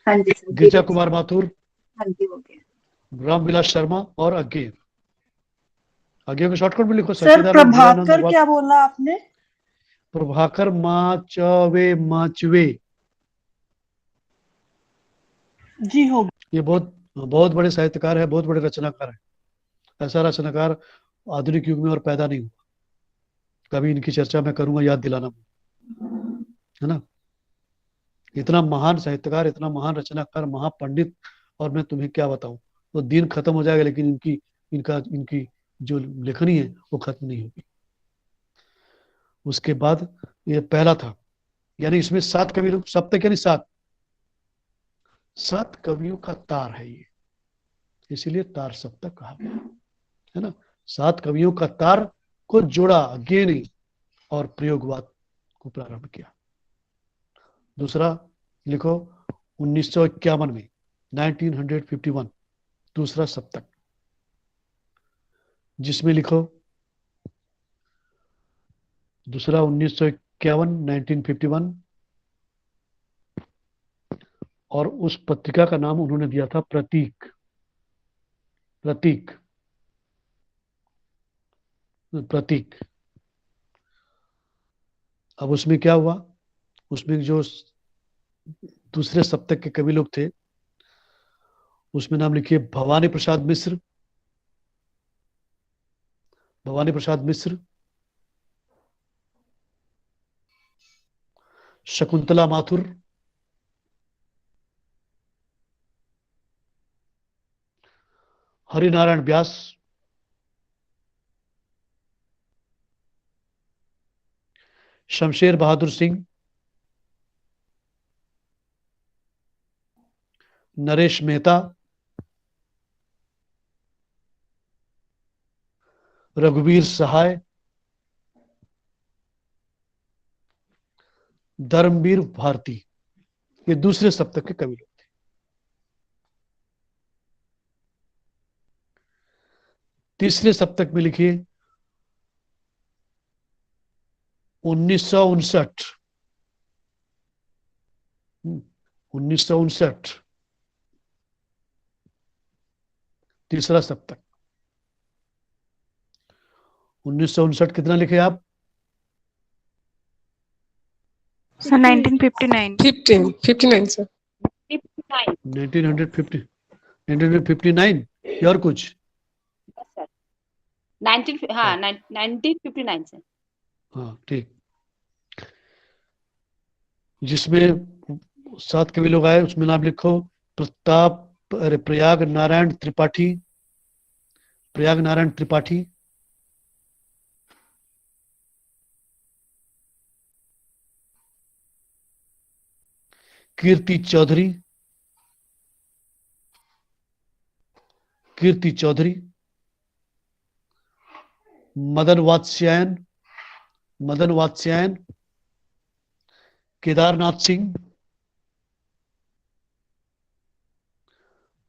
S8: हाँ जी सर,
S1: गिरजा
S8: धीरे से।
S1: कुमार माथुर,
S8: हाँ जी हो गया।
S1: रामविलास शर्मा और अज्ञे। अज्ञे को शॉर्टकट में लिखो,
S9: सर
S1: सच्चिदानंद, दयानंद,
S9: प्रभाकर क्या बोला आपने?
S1: प्रभाकर माचवे।
S9: जी हो
S1: ये बहुत बहुत बड़े साहित्यकार है, बहुत बड़े रचनाकार है। ऐसा रचनाकार आधुनिक युग में और पैदा नहीं हुआ। कभी इनकी चर्चा मैं करूंगा, याद दिलाना, है ना। इतना महान साहित्यकार, इतना महान रचनाकार, महापंडित, और मैं तुम्हें क्या बताऊं, तो दिन खत्म हो जाएगा लेकिन इनकी जो लेखनी है वो खत्म नहीं होगी। उसके बाद ये पहला था, यानी इसमें 7 कवि लोग, सप्तक यानी 7 कवियों का तार है ये, इसीलिए तार सप्तक कहा गया, है ना। 7 कवियों का तार को जोड़ा अज्ञे और प्रयोगवाद को प्रारंभ किया। दूसरा लिखो 1951 में, 1951 दूसरा सप्तक, जिसमें लिखो दूसरा 1951, 1951, और उस पत्रिका का नाम उन्होंने दिया था प्रतीक। अब उसमें क्या हुआ, उसमें जो दूसरे सप्तक के कवि लोग थे, उसमें नाम लिखिए भवानी प्रसाद मिश्र, शकुंतला माथुर, हरिनारायण व्यास, शमशेर बहादुर सिंह, नरेश मेहता, रघुवीर सहाय, धर्मवीर भारती। ये दूसरे सप्तक के कवि लोग थे। तीसरे सप्तक में लिखिए 1959, तीसरा सप्तक 1959। कितना लिखे आप?
S3: सर 1959।
S4: 59 सर।
S1: 1959 या और कुछ?
S10: 1959 से।
S1: हाँ ठीक। जिसमें 7 कवि लोग आए, उसमें नाम लिखो प्रयाग नारायण त्रिपाठी, कीर्ति चौधरी, मदन वात्स्यायन, केदारनाथ सिंह,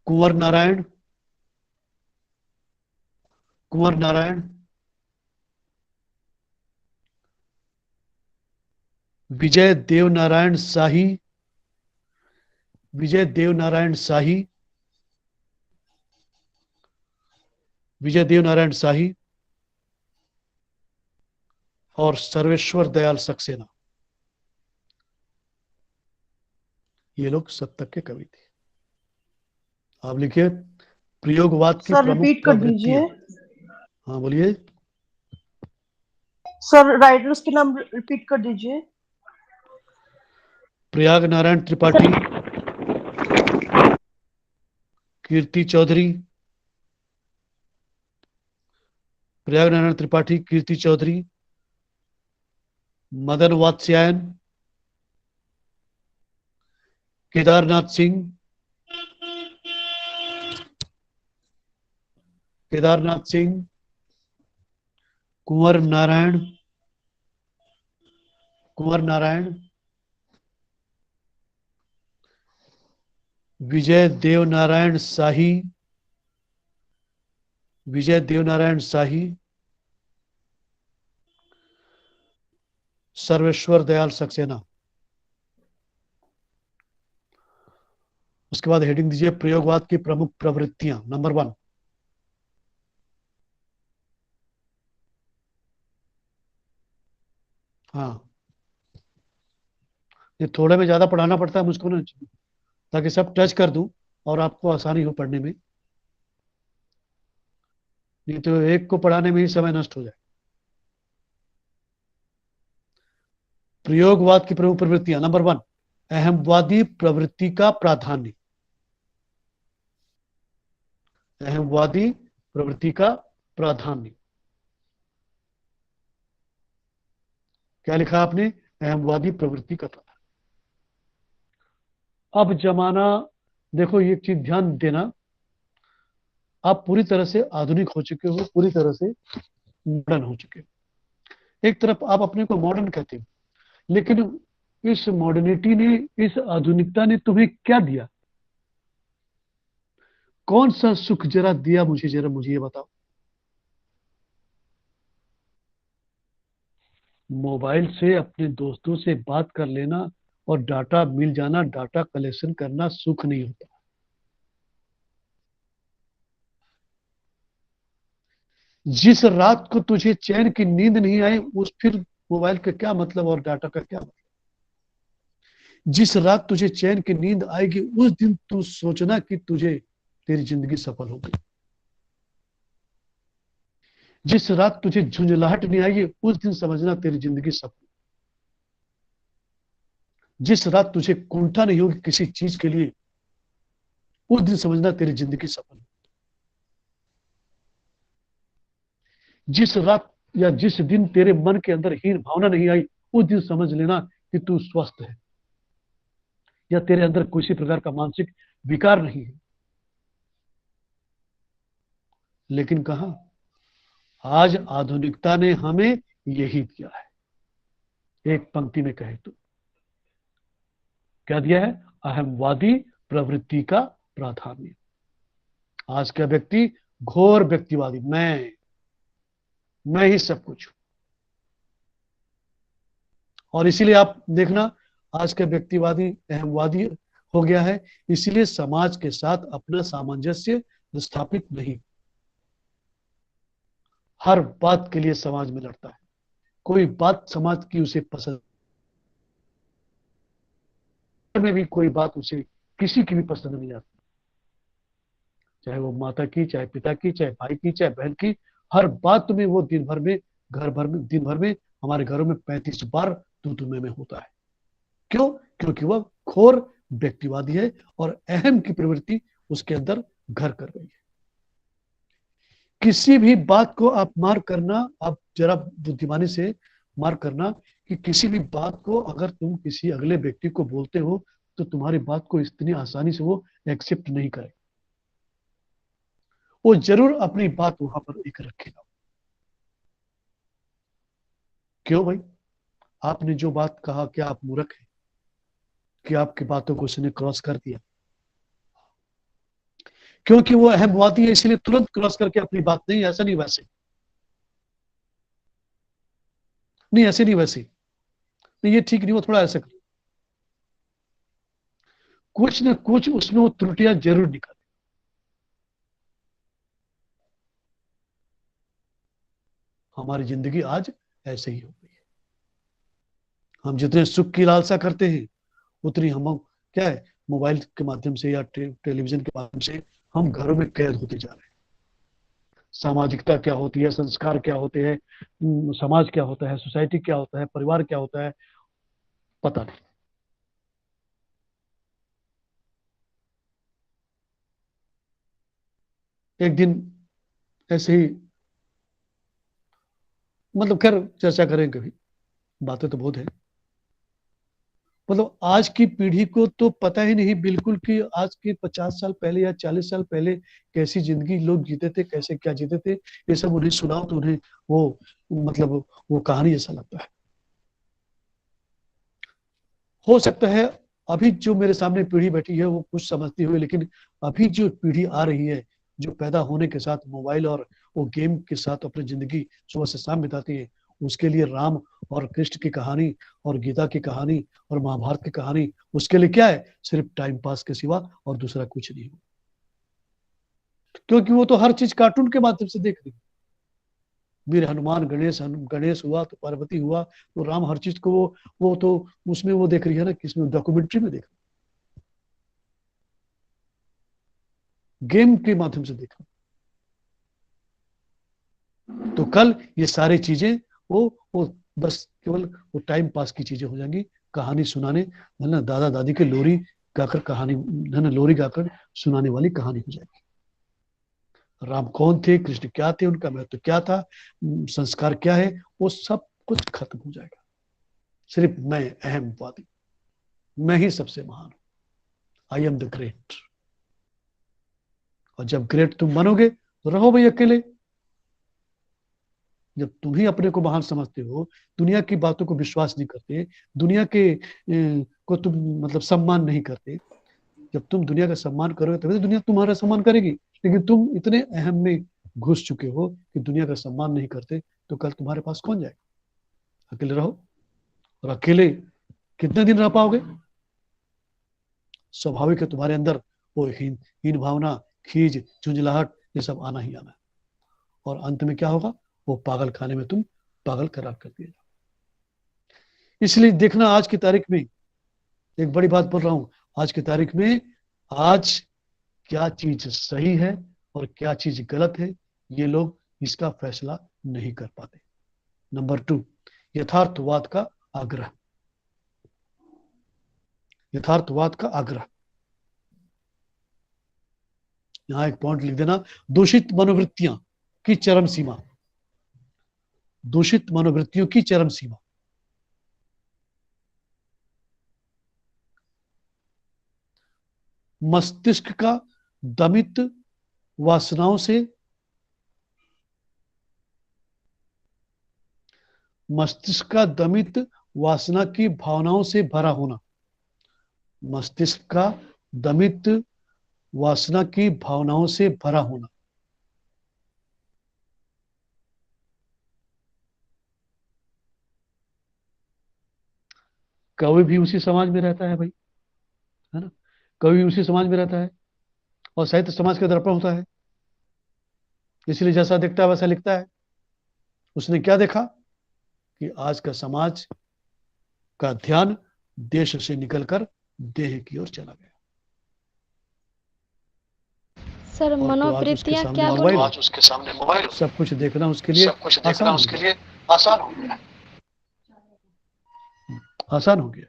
S1: कुंवर नारायण, विजय देवनारायण शाही, विजय देवनारायण शाही, विजय देवनारायण शाही और सर्वेश्वर दयाल सक्सेना, ये लोग शतक के कवि थे। आप लिखिए प्रयोगवाद की
S9: सर
S1: प्रमुख
S9: रिपीट कर
S1: प्रवृत्तियां।
S9: दीजिए।
S1: हाँ बोलिए।
S9: सर राइटर्स के नाम रिपीट कर दीजिए।
S1: प्रयाग नारायण त्रिपाठी, कीर्ति चौधरी, प्रयाग नारायण त्रिपाठी, कीर्ति चौधरी, मदन वात्स्यायन, केदारनाथ सिंह, केदारनाथ सिंह, कुंवर नारायण, कुंवर नारायण, विजय देवनारायण शाही, विजय देवनारायण शाही, सर्वेश्वर दयाल सक्सेना। उसके बाद हेडिंग दीजिए प्रयोगवाद की प्रमुख प्रवृत्तियां। नंबर 1, हाँ ये थोड़े में ज्यादा पढ़ाना पड़ता है मुझको ना, ताकि सब टच कर दूं और आपको आसानी हो पढ़ने में, नहीं तो एक को पढ़ाने में ही समय नष्ट हो जाए। प्रयोगवाद की प्रमुख प्रवृत्तियां। नंबर 1, अहमवादी प्रवृत्ति का प्राधान्य, अहमवादी प्रवृत्ति का प्राधान्य। क्या लिखा आपने? अहमवादी प्रवृत्ति का प्राधान्य। अब जमाना देखो, ये चीज ध्यान देना, आप पूरी तरह से आधुनिक हो चुके हो, पूरी तरह से मॉडर्न हो चुके हो। एक तरफ आप अपने को मॉडर्न कहते हो, लेकिन इस मॉडर्निटी ने, इस आधुनिकता ने तुम्हें क्या दिया? कौन सा सुख जरा दिया मुझे, जरा मुझे ये बताओ। मोबाइल से अपने दोस्तों से बात कर लेना और डाटा मिल जाना, डाटा कलेक्शन करना सुख नहीं होता। जिस रात को तुझे चैन की नींद नहीं आई, उस फिर मोबाइल का क्या मतलब और डाटा का क्या मतलब? जिस रात तुझे चैन की नींद आएगी, उस दिन तू सोचना कि तेरी जिंदगी सफल हो गई। जिस रात तुझे झुंझलाहट नहीं आएगी, उस दिन समझना तेरी जिंदगी सफल। जिस रात तुझे कुंठा नहीं होगी किसी चीज के लिए, उस दिन समझना तेरी जिंदगी सफल। जिस रात या जिस दिन तेरे मन के अंदर हीन भावना नहीं आई, उस दिन समझ लेना कि तू स्वस्थ है या तेरे अंदर किसी प्रकार का मानसिक विकार नहीं है। लेकिन कहां, आज आधुनिकता ने हमें यही दिया है। एक पंक्ति में कहे तो क्या दिया है? अहमवादी प्रवृत्ति का प्राधान्य। आज का व्यक्ति घोर व्यक्तिवादी, मैं ही सब कुछ हूं। और इसीलिए आप देखना, आज का व्यक्तिवादी अहमवादी हो गया है, इसीलिए समाज के साथ अपना सामंजस्य स्थापित नहीं। हर बात के लिए समाज में लड़ता है। कोई बात समाज की उसे पसंद में भी कोई बात उसे किसी की भी पसंद नहीं आती, चाहे वो माता की, चाहे पिता की, चाहे भाई की, चाहे बहन की। हर बात में वो दिन भर में हमारे घरों में 35 बार तू में होता है। क्यों? क्योंकि वह घोर व्यक्तिवादी है और अहम की प्रवृत्ति उसके अंदर घर कर रही है। किसी भी बात को आप मार करना, आप जरा बुद्धिमानी से मार करना कि किसी भी बात को अगर तुम किसी अगले व्यक्ति को बोलते हो तो तुम्हारी बात को इतनी आसानी से वो एक्सेप्ट नहीं करे। वो जरूर अपनी बात वहां पर एक रखेगा। क्यों भाई? आपने जो बात कहा, क्या आप मूर्ख हैं कि आपकी बातों को उसने क्रॉस कर दिया? क्योंकि वो अहमवादी है, इसलिए तुरंत क्रॉस करके अपनी बात, नहीं ऐसा नहीं वैसे, नहीं ऐसे नहीं वैसे, नहीं ये ठीक नहीं, वो थोड़ा ऐसे कर, कुछ न कुछ उसमें वो त्रुटियां जरूर निकाले। हमारी जिंदगी आज ऐसे ही हो गई है। हम जितने सुख की लालसा करते हैं उतनी हम क्या है, मोबाइल के माध्यम से या टेलीविजन के माध्यम से हम घरों में कैद होते जा रहे हैं। सामाजिकता क्या होती है, संस्कार क्या होते हैं, समाज क्या होता है, सोसाइटी क्या होता है, परिवार क्या होता है, पता नहीं। एक दिन ऐसे ही, मतलब खैर चर्चा करें कभी, बातें तो बहुत है। मतलब आज की पीढ़ी को तो पता ही नहीं बिल्कुल कि आज के 50 साल पहले या 40 साल पहले कैसी जिंदगी लोग जीते थे, कैसे क्या जीते थे। ये सब उन्हें सुनाओ तो उन्हें वो मतलब वो कहानी जैसा लगता है। हो सकता है अभी जो मेरे सामने पीढ़ी बैठी है वो कुछ समझती हुई, लेकिन अभी जो पीढ़ी आ रही है, जो पैदा होने के साथ मोबाइल और वो गेम के साथ अपनी जिंदगी सुबह से शाम बिताती है, उसके लिए राम और कृष्ण की कहानी और गीता की कहानी और महाभारत की कहानी उसके लिए क्या है, सिर्फ टाइम पास के सिवा और दूसरा कुछ नहीं हो। क्योंकि वो तो हर चीज कार्टून के माध्यम से देख रही है। वीर हनुमान, गणेश हुआ तो पार्वती हुआ तो राम, हर चीज को वो तो उसमें वो देख रही है ना, किसमें, डॉक्यूमेंट्री में देख रही है, गेम के माध्यम से देख रही। तो कल ये सारी चीजें वो बस केवल वो टाइम पास की चीजें हो जाएंगी, कहानी सुनाने, है ना, दादा दादी के लोरी गाकर कहानी, है ना, लोरी गाकर सुनाने वाली कहानी हो जाएगी। राम कौन थे, कृष्ण क्या थे, उनका महत्व क्या था, संस्कार क्या है, वो सब कुछ खत्म हो जाएगा। सिर्फ मैं अहमवादी, मैं ही सबसे महान हूं, आई एम द ग्रेट। और जब ग्रेट तुम बनोगे तो रहो भाई अकेले। जब तुम ही अपने को महान समझते हो, दुनिया की बातों को विश्वास नहीं करते, दुनिया के को तुम मतलब सम्मान नहीं करते, जब तुम दुनिया का सम्मान करोगे तभी तो दुनिया तुम्हारा सम्मान करेगी। लेकिन तुम इतने अहम में घुस चुके हो कि दुनिया का सम्मान नहीं करते, तो कल तुम्हारे पास कौन जाएगा। अकेले रहो, और अकेले कितने दिन रह पाओगे। स्वाभाविक है तुम्हारे अंदर वो हीन भावना, खीज, झुंझलाहट, ये सब आना ही आना है। और अंत में क्या होगा, वो पागल खाने में तुम पागल करार कर दिया जाओ। इसलिए देखना, आज की तारीख में एक बड़ी बात बोल रहा हूं, आज की तारीख में आज क्या चीज सही है और क्या चीज गलत है, ये लोग इसका फैसला नहीं कर पाते। नंबर 2, यथार्थवाद का आग्रह। यथार्थवाद का आग्रह, यहां एक पॉइंट लिख देना, दूषित मनोवृत्तियां की चरम सीमा। दूषित मनोवृत्तियों की चरम सीमा। मस्तिष्क का दमित वासनाओं से, मस्तिष्क का दमित वासना की भावनाओं से भरा होना। मस्तिष्क का दमित वासना की भावनाओं से भरा होना। कवि भी उसी समाज में रहता है भाई, है ना, कवि उसी समाज में रहता है और साहित्य समाज का दर्पण होता है, इसलिए जैसा दिखता है वैसा लिखता है। उसने क्या देखा कि आज का समाज का ध्यान देश से निकलकर देह की ओर चला गया।
S7: सर
S1: और तो
S7: मनोवृत्तियां क्या
S1: मोबाइल,
S7: बोले?
S1: आज उसके सामने मोबाइल, सब कुछ देखना उसके लिए आसान हो गया। आसान हो गया।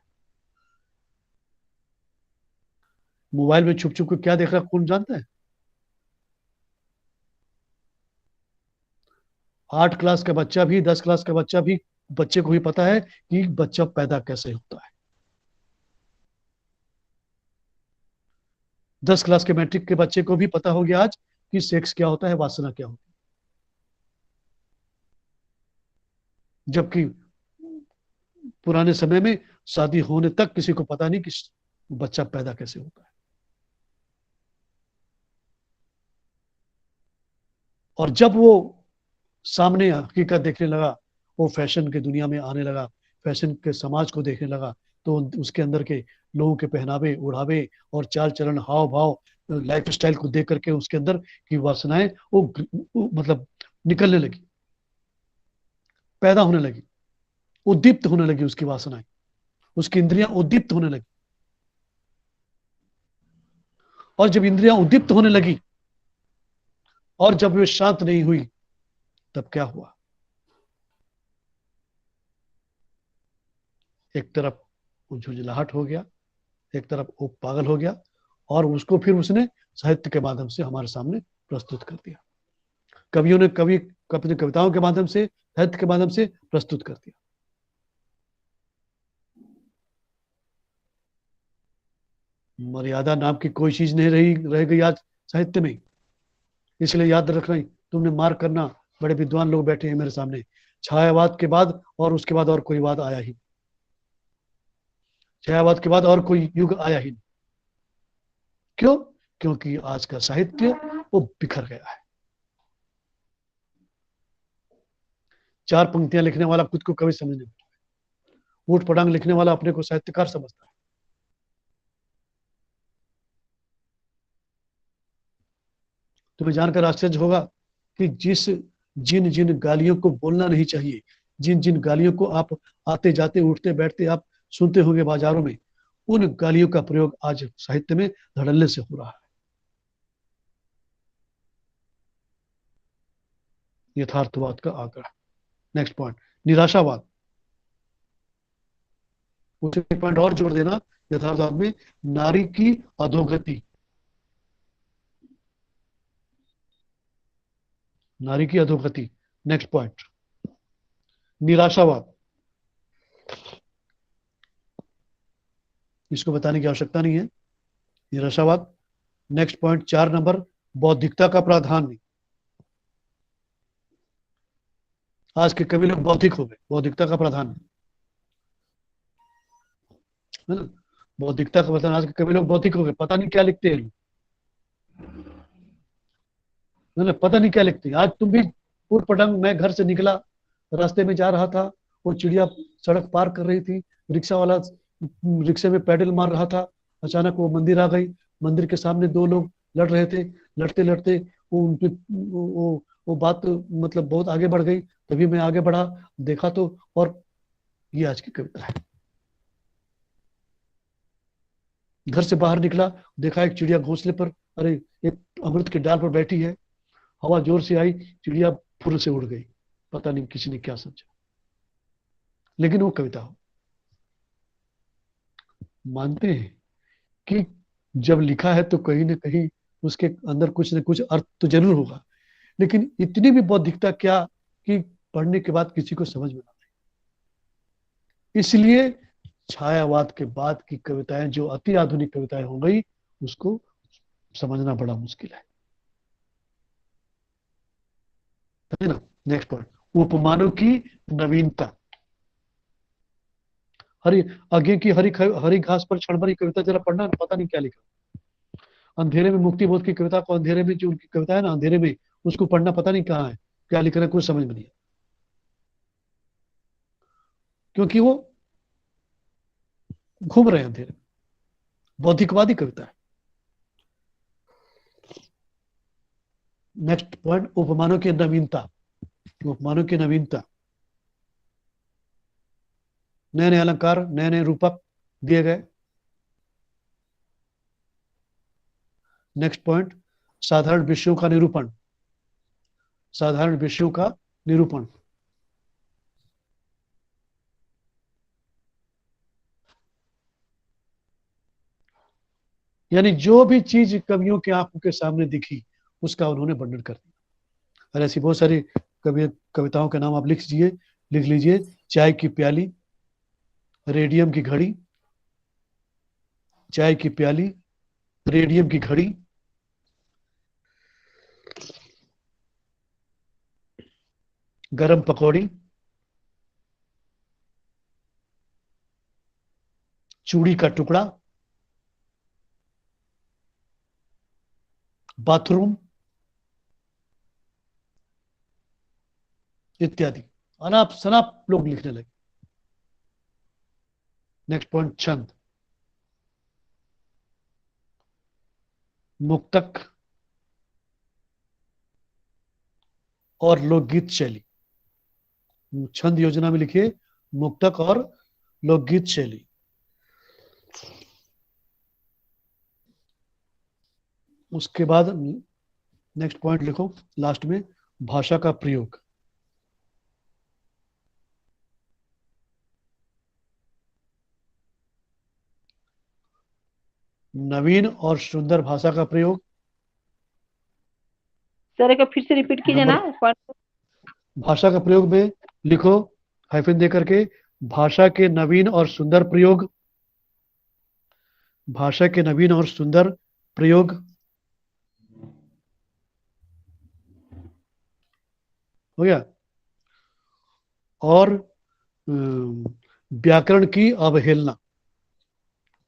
S1: मोबाइल में छुप छुप के क्या देख रहा कौन जानता है। 8 क्लास का बच्चा भी, 10 क्लास का बच्चा भी, बच्चे को भी पता है कि बच्चा पैदा कैसे होता है। 10 क्लास के मैट्रिक के बच्चे को भी पता हो गया आज कि सेक्स क्या होता है, वासना क्या होती है। जबकि पुराने समय में शादी होने तक किसी को पता नहीं कि बच्चा पैदा कैसे होता है। और जब वो सामने हकीकत देखने लगा, वो फैशन की दुनिया में आने लगा, फैशन के समाज को देखने लगा तो उसके अंदर के लोगों के पहनावे उड़ावे और चाल चलन हाव भाव लाइफ स्टाइल को देख करके उसके अंदर की वासनाएं वो मतलब निकलने लगी, पैदा होने लगी, उद्दीप्त होने लगी उसकी वासनाएं, उसकी इंद्रियां उद्दीप्त होने लगी। और जब इंद्रियां उद्दीप्त होने लगी और जब वे शांत नहीं हुई तब क्या हुआ? एक तरफ वो झुंझलाहट हो गया, एक तरफ वो पागल हो गया और उसको फिर उसने साहित्य के माध्यम से हमारे सामने प्रस्तुत कर दिया। कवियों ने अपनी कविताओं के माध्यम से, साहित्य के माध्यम से प्रस्तुत कर दिया। मर्यादा नाम की कोई चीज नहीं रह गई आज साहित्य में। इसलिए याद रखना, तुमने मार करना, बड़े विद्वान लोग बैठे हैं मेरे सामने, छायावाद के बाद और उसके बाद और कोई वाद आया ही, छायावाद के बाद और कोई युग आया ही नहीं। क्यों? क्योंकि आज का साहित्य वो बिखर गया है। चार पंक्तियां लिखने वाला खुद को कवि समझने लगता है, ऊट पटांग लिखने वाला अपने को साहित्यकार समझता है। तुम्हें जानकर आश्चर्य होगा कि जिन जिन गालियों को बोलना नहीं चाहिए, जिन जिन गालियों को आप आते जाते उठते बैठते आप सुनते होंगे बाजारों में, उन गालियों का प्रयोग आज साहित्य में धड़ल्ले से हो रहा है। यथार्थवाद का आंकड़ा। नेक्स्ट पॉइंट, निराशावाद। उसे एक पॉइंट और जोड़ देना, यथार्थवाद में नारी की अधोगति, नारी की अधोगति। Next point, निराशावाद। इसको बताने की आवश्यकता नहीं है, निराशावाद। नेक्स्ट पॉइंट 4 नंबर, बौद्धिकता का प्राधान्य। आज के कवि लोग बौद्धिक हो गए, बौद्धिकता का प्राधान्य है ना, बौद्धिकता का प्राधान्य। आज के कवि लोग बौद्धिक हो गए, पता नहीं क्या लिखते हैं, पता नहीं क्या लिखते हैं। आज तुम भी ऊट पटांग, मैं घर से निकला, रास्ते में जा रहा था, वो चिड़िया सड़क पार कर रही थी, रिक्शा वाला रिक्शे में पैडल मार रहा था, अचानक वो मंदिर आ गई, मंदिर के सामने 2 लोग लड़ रहे थे, लड़ते लड़ते वो बात मतलब बहुत आगे बढ़ गई। तभी मैं आगे बढ़ा, देखा तो, और ये आज की कविता है। घर से बाहर निकला, देखा एक चिड़िया घोंसले पर, अरे एक अमृत के डाल पर बैठी है, हवा जोर से आई, चिड़िया फुर से उड़ गई, पता नहीं किसी ने क्या समझा, लेकिन वो कविता हो। मानते हैं कि जब लिखा है तो कहीं ना कहीं उसके अंदर कुछ न कुछ अर्थ तो जरूर होगा, लेकिन इतनी भी बौद्धिकता क्या कि पढ़ने के बाद किसी को समझ में ना आए। इसलिए छायावाद के बाद की कविताएं जो अति आधुनिक कविताएं हो गई, उसको समझना बड़ा मुश्किल है ना। नेक्स्ट पॉइंट, उपमानों की नवीनता। आगे की हरी घास पर क्षणभरी कविता जरा पढ़ना, पता नहीं क्या लिखा। अंधेरे में मुक्ति बोध की कविता को, अंधेरे में जो उनकी कविता है ना, अंधेरे में, उसको पढ़ना पता नहीं कहाँ है, क्या लिख रहे हैं, कुछ समझ में नहीं है, क्योंकि वो घूम रहे हैं अंधेरे में। बौद्धिकवादी कविता है। नेक्स्ट पॉइंट, उपमानों की नवीनता। उपमानों की नवीनता, नए नए अलंकार, नए नए रूपक दिए गए। नेक्स्ट पॉइंट, साधारण विषयों का निरूपण। साधारण विषयों का निरूपण। यानी जो भी चीज कवियों की आंखों के सामने दिखी उसका उन्होंने वर्णन कर दिया। और ऐसी बहुत सारी कविताओं के नाम आप लिख लीजिए। चाय की प्याली, रेडियम की घड़ी, चाय की प्याली, रेडियम की घड़ी, गरम पकौड़ी, चूड़ी का टुकड़ा, बाथरूम इत्यादि। अनाप शनाप लोग लिखने लगे। नेक्स्ट पॉइंट, छंद, मुक्तक और लोकगीत शैली। छंद योजना में लिखिए मुक्तक और लोकगीत शैली। उसके बाद नेक्स्ट पॉइंट लिखो लास्ट में, भाषा का प्रयोग। नवीन और सुंदर भाषा का प्रयोग।
S8: सर एक बार फिर से रिपीट कीजिए ना।
S1: भाषा का प्रयोग में लिखो हाइफन दे करके, भाषा के नवीन और सुंदर प्रयोग, भाषा के नवीन और सुंदर प्रयोग। हो गया। और व्याकरण की अवहेलना,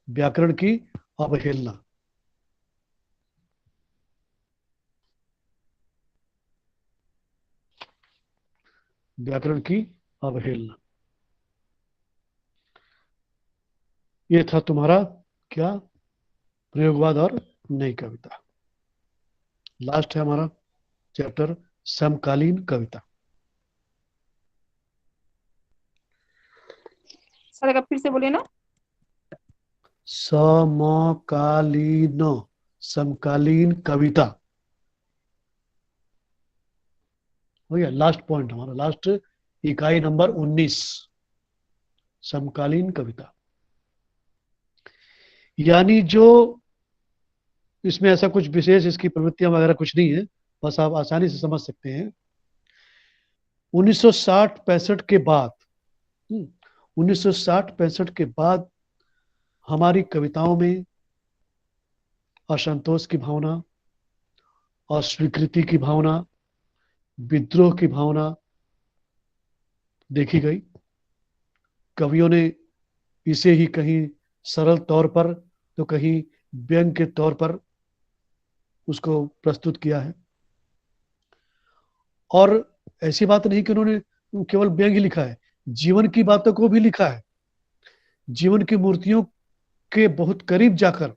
S1: व्याकरण की अवहेलना। व्याकरण की अवहेलना। ये था तुम्हारा क्या, प्रयोगवाद और नई कविता। लास्ट है हमारा चैप्टर समकालीन कविता।
S8: सर एक बार फिर से बोलिए ना।
S1: समकालीन, समकालीन कविता। हो गया। लास्ट पॉइंट हमारा, लास्ट इकाई नंबर 19, समकालीन कविता। यानी जो इसमें ऐसा कुछ विशेष इसकी प्रवृत्तियां वगैरह कुछ नहीं है, बस आप आसानी से समझ सकते हैं। 1960-65 के बाद, 1960-65 के बाद हमारी कविताओं में असंतोष की भावना, अस्वीकृति की भावना, विद्रोह की भावना देखी गई। कवियों ने इसे ही कहीं सरल तौर पर तो कहीं व्यंग के तौर पर उसको प्रस्तुत किया है। और ऐसी बात नहीं कि उन्होंने केवल व्यंग ही लिखा है, जीवन की बातों को भी लिखा है। जीवन की मूर्तियों के बहुत करीब जाकर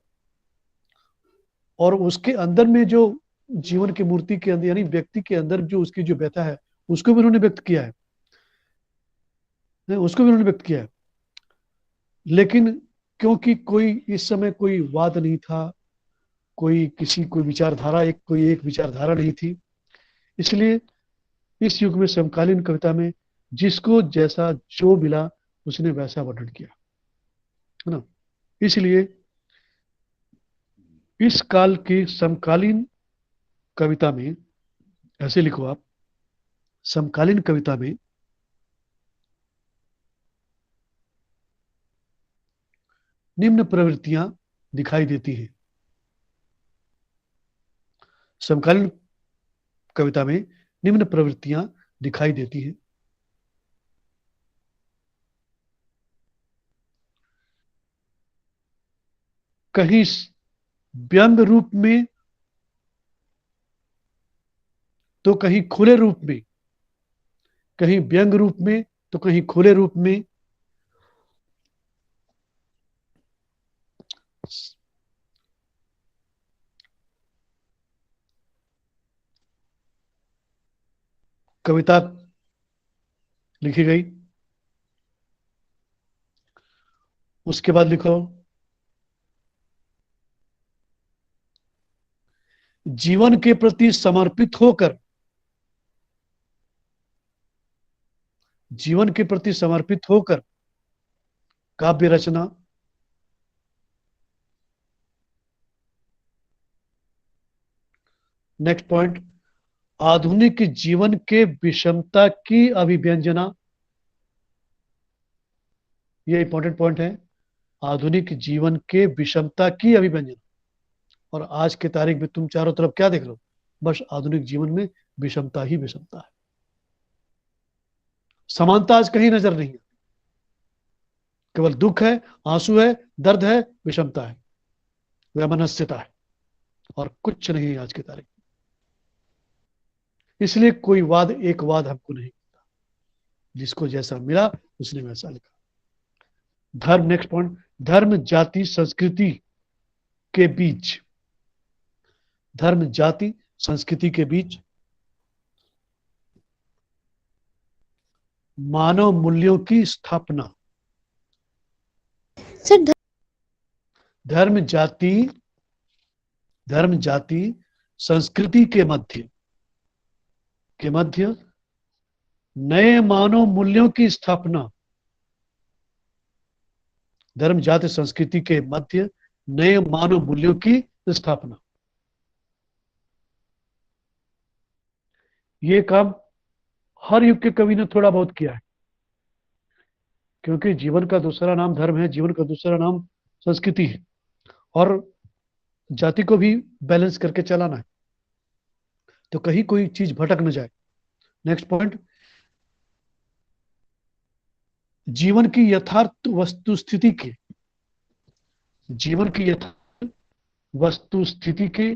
S1: और उसके अंदर में जो जीवन की मूर्ति के अंदर यानी व्यक्ति के अंदर जो उसकी जो व्यथा है उसको भी उन्होंने व्यक्त किया है, उसको भी उन्होंने व्यक्त किया है। लेकिन क्योंकि कोई इस समय कोई वाद नहीं था, कोई किसी कोई विचारधारा कोई एक विचारधारा नहीं थी, इसलिए इस युग में समकालीन कविता में जिसको जैसा जो मिला उसने वैसा वर्णन किया, है ना। इसलिए इस काल की समकालीन कविता में, ऐसे लिखो आप, समकालीन कविता में निम्न प्रवृत्तियां दिखाई देती हैं। समकालीन कविता में निम्न प्रवृत्तियां दिखाई देती हैं। कहीं व्यंग रूप में तो कहीं खुले रूप में, कहीं व्यंग रूप में तो कहीं खुले रूप में कविता लिखी गई। उसके बाद लिखो जीवन के प्रति समर्पित होकर, जीवन के प्रति समर्पित होकर काव्य रचना। नेक्स्ट पॉइंट, आधुनिक जीवन के विषमता की अभिव्यंजना। यह इंपॉर्टेंट पॉइंट है, आधुनिक जीवन के विषमता की अभिव्यंजना। और आज के तारीख में तुम चारों तरफ क्या देख रहे हो, बस आधुनिक जीवन में विषमता ही विषमता है, समानता आज कहीं नजर नहीं है। केवल दुख है, आंसू है, दर्द है, विषमता है, वैमनस्यता है, और कुछ नहीं है आज की तारीख में। इसलिए कोई वाद एक वाद हमको नहीं मिलता, जिसको जैसा मिला उसने वैसा लिखा। धर्म, नेक्स्ट पॉइंट, धर्म जाति संस्कृति के बीच, धर्म जाति संस्कृति के बीच मानव मूल्यों की स्थापना।
S7: सर
S1: धर्म जाति संस्कृति के मध्य नए मानव मूल्यों की स्थापना। धर्म जाति संस्कृति के मध्य नए मानव मूल्यों की स्थापना। ये काम हर युग के कवि ने थोड़ा बहुत किया है, क्योंकि जीवन का दूसरा नाम धर्म है, जीवन का दूसरा नाम संस्कृति है, और जाति को भी बैलेंस करके चलाना है, तो कहीं कोई चीज भटक न जाए। नेक्स्ट पॉइंट, जीवन की यथार्थ वस्तुस्थिति के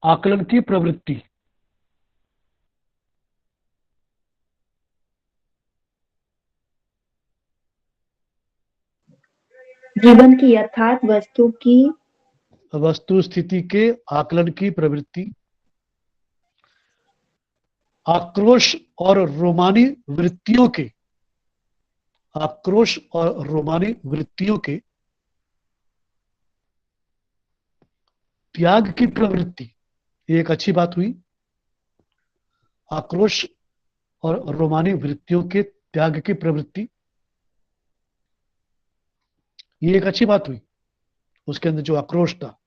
S1: आकलन की प्रवृत्ति।
S10: जीवन की यथार्थ
S1: वस्तुस्थिति के आकलन की प्रवृत्ति। आक्रोश और रोमानी वृत्तियों के त्याग की प्रवृत्ति। ये एक अच्छी बात हुई, आक्रोश और रोमानी वृत्तियों के त्याग की प्रवृत्ति, ये एक अच्छी बात हुई। उसके अंदर जो आक्रोश था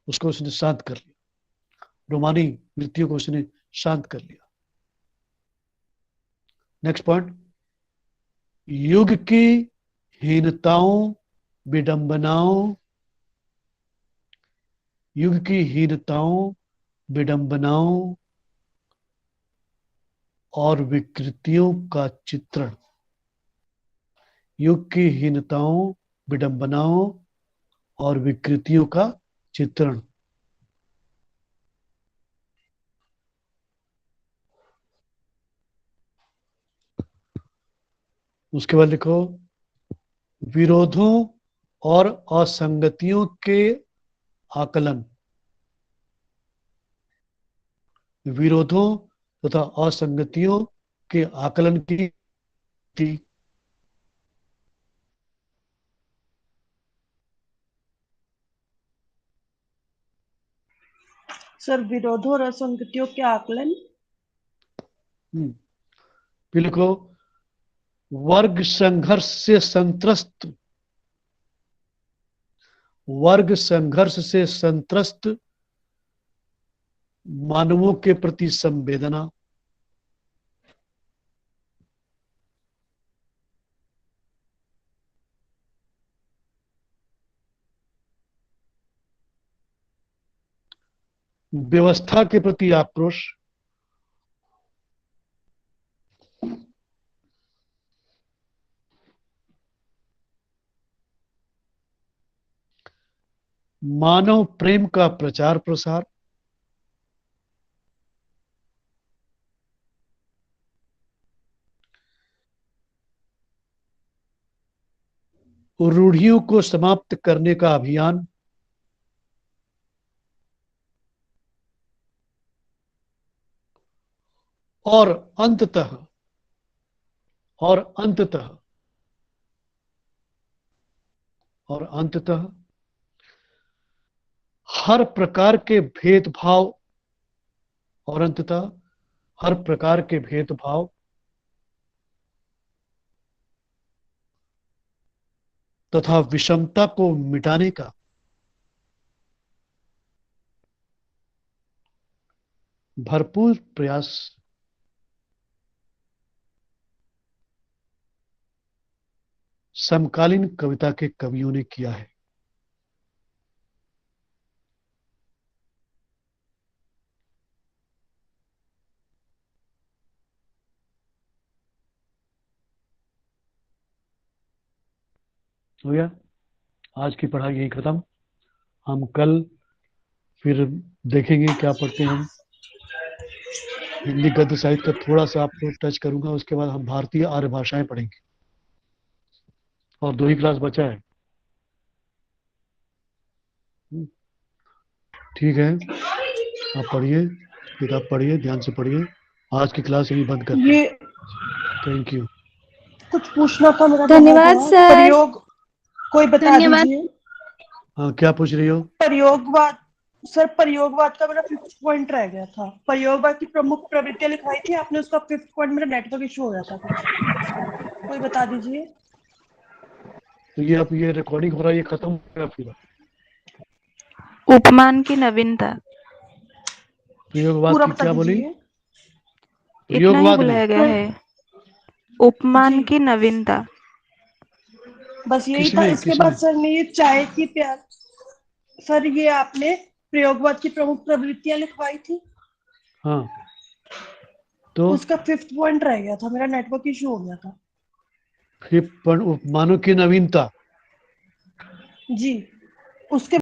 S1: उसको उसने शांत कर लिया, रोमानी वृत्तियों को उसने शांत कर लिया। नेक्स्ट पॉइंट, युग की हीनताओं विडंबनाओं और विकृतियों का चित्रण। युग की हीनताओं, विडंबनाओं और विकृतियों का चित्रण। उसके बाद लिखो, विरोधों और असंगतियों के आकलन। विरोधों तथा असंगतियों के आकलन की।
S9: सर विरोधों और असंगतियों के आकलन।
S1: फिर लिखो, वर्ग संघर्ष से संत्रस्त मानवों के प्रति संवेदना। व्यवस्था के प्रति आक्रोश। मानव प्रेम का प्रचार प्रसार। रूढ़ियों को समाप्त करने का अभियान। और अंततः हर प्रकार के भेदभाव तथा विषमता को मिटाने का भरपूर प्रयास समकालीन कविता के कवियों ने किया है। हो गया, आज की पढ़ाई यही खत्म। हम कल फिर देखेंगे क्या पढ़ते हैं हम। हिंदी गद्य साहित्य का थोड़ा सा आपको टच करूंगा, उसके बाद हम भारतीय आर्य भाषाएं पढ़ेंगे। और 2 ही क्लास बचा है। ठीक है, आप पढ़िए, किताब पढ़िए, ध्यान से पढ़िए। आज की क्लास यही बंद करते हैं।
S9: ये
S1: थैंक यू।
S9: कुछ पूछना था मेरा।
S7: धन्यवाद
S9: बहुत
S7: सर।
S9: प्रयोग कोई बता
S7: धन्यवाद।
S9: दीजिए।
S1: हाँ, क्या पूछ रही हो?
S9: प्रयोगवाद सर, प्रयोगवाद का मेरा 5th पॉइंट रह गया था। प्रयोगवाद की प्रमुख प्रवृत्तियां लिखवाई थी आपने, उसका 5th पॉइंट मेरा नेटवर्क इशू हो गया था कुछ, कोई बता दीजिए।
S1: तो ये अब ये रिकॉर्डिंग हो रहा है, ये खत्म हो गया फिर?
S3: उपमान की नवीनता,
S1: प्रयोगवाद
S9: पूरा
S1: की
S9: बता
S1: क्या बोली?
S9: दीजिए।
S3: इतना ही
S1: प्रयोगवाद
S3: बुलाया
S1: नहीं,
S3: गया है। उपमान
S9: जी।
S3: की नवीनता।
S9: बस यही था।
S1: किसमें
S9: इसके बाद
S1: किसमें?
S9: सर ने ये चाय की प्यार, सर ये आपने प्रयोगवाद की प्रमुख प्रवृत्तियां लिखवाई थी,
S1: हाँ, तो
S9: उसका 5th पॉइंट रह गया था, मेरा नेटवर्क इशू हो गया था।
S1: फिर उपमानों की नवीनता।
S9: जी, उसके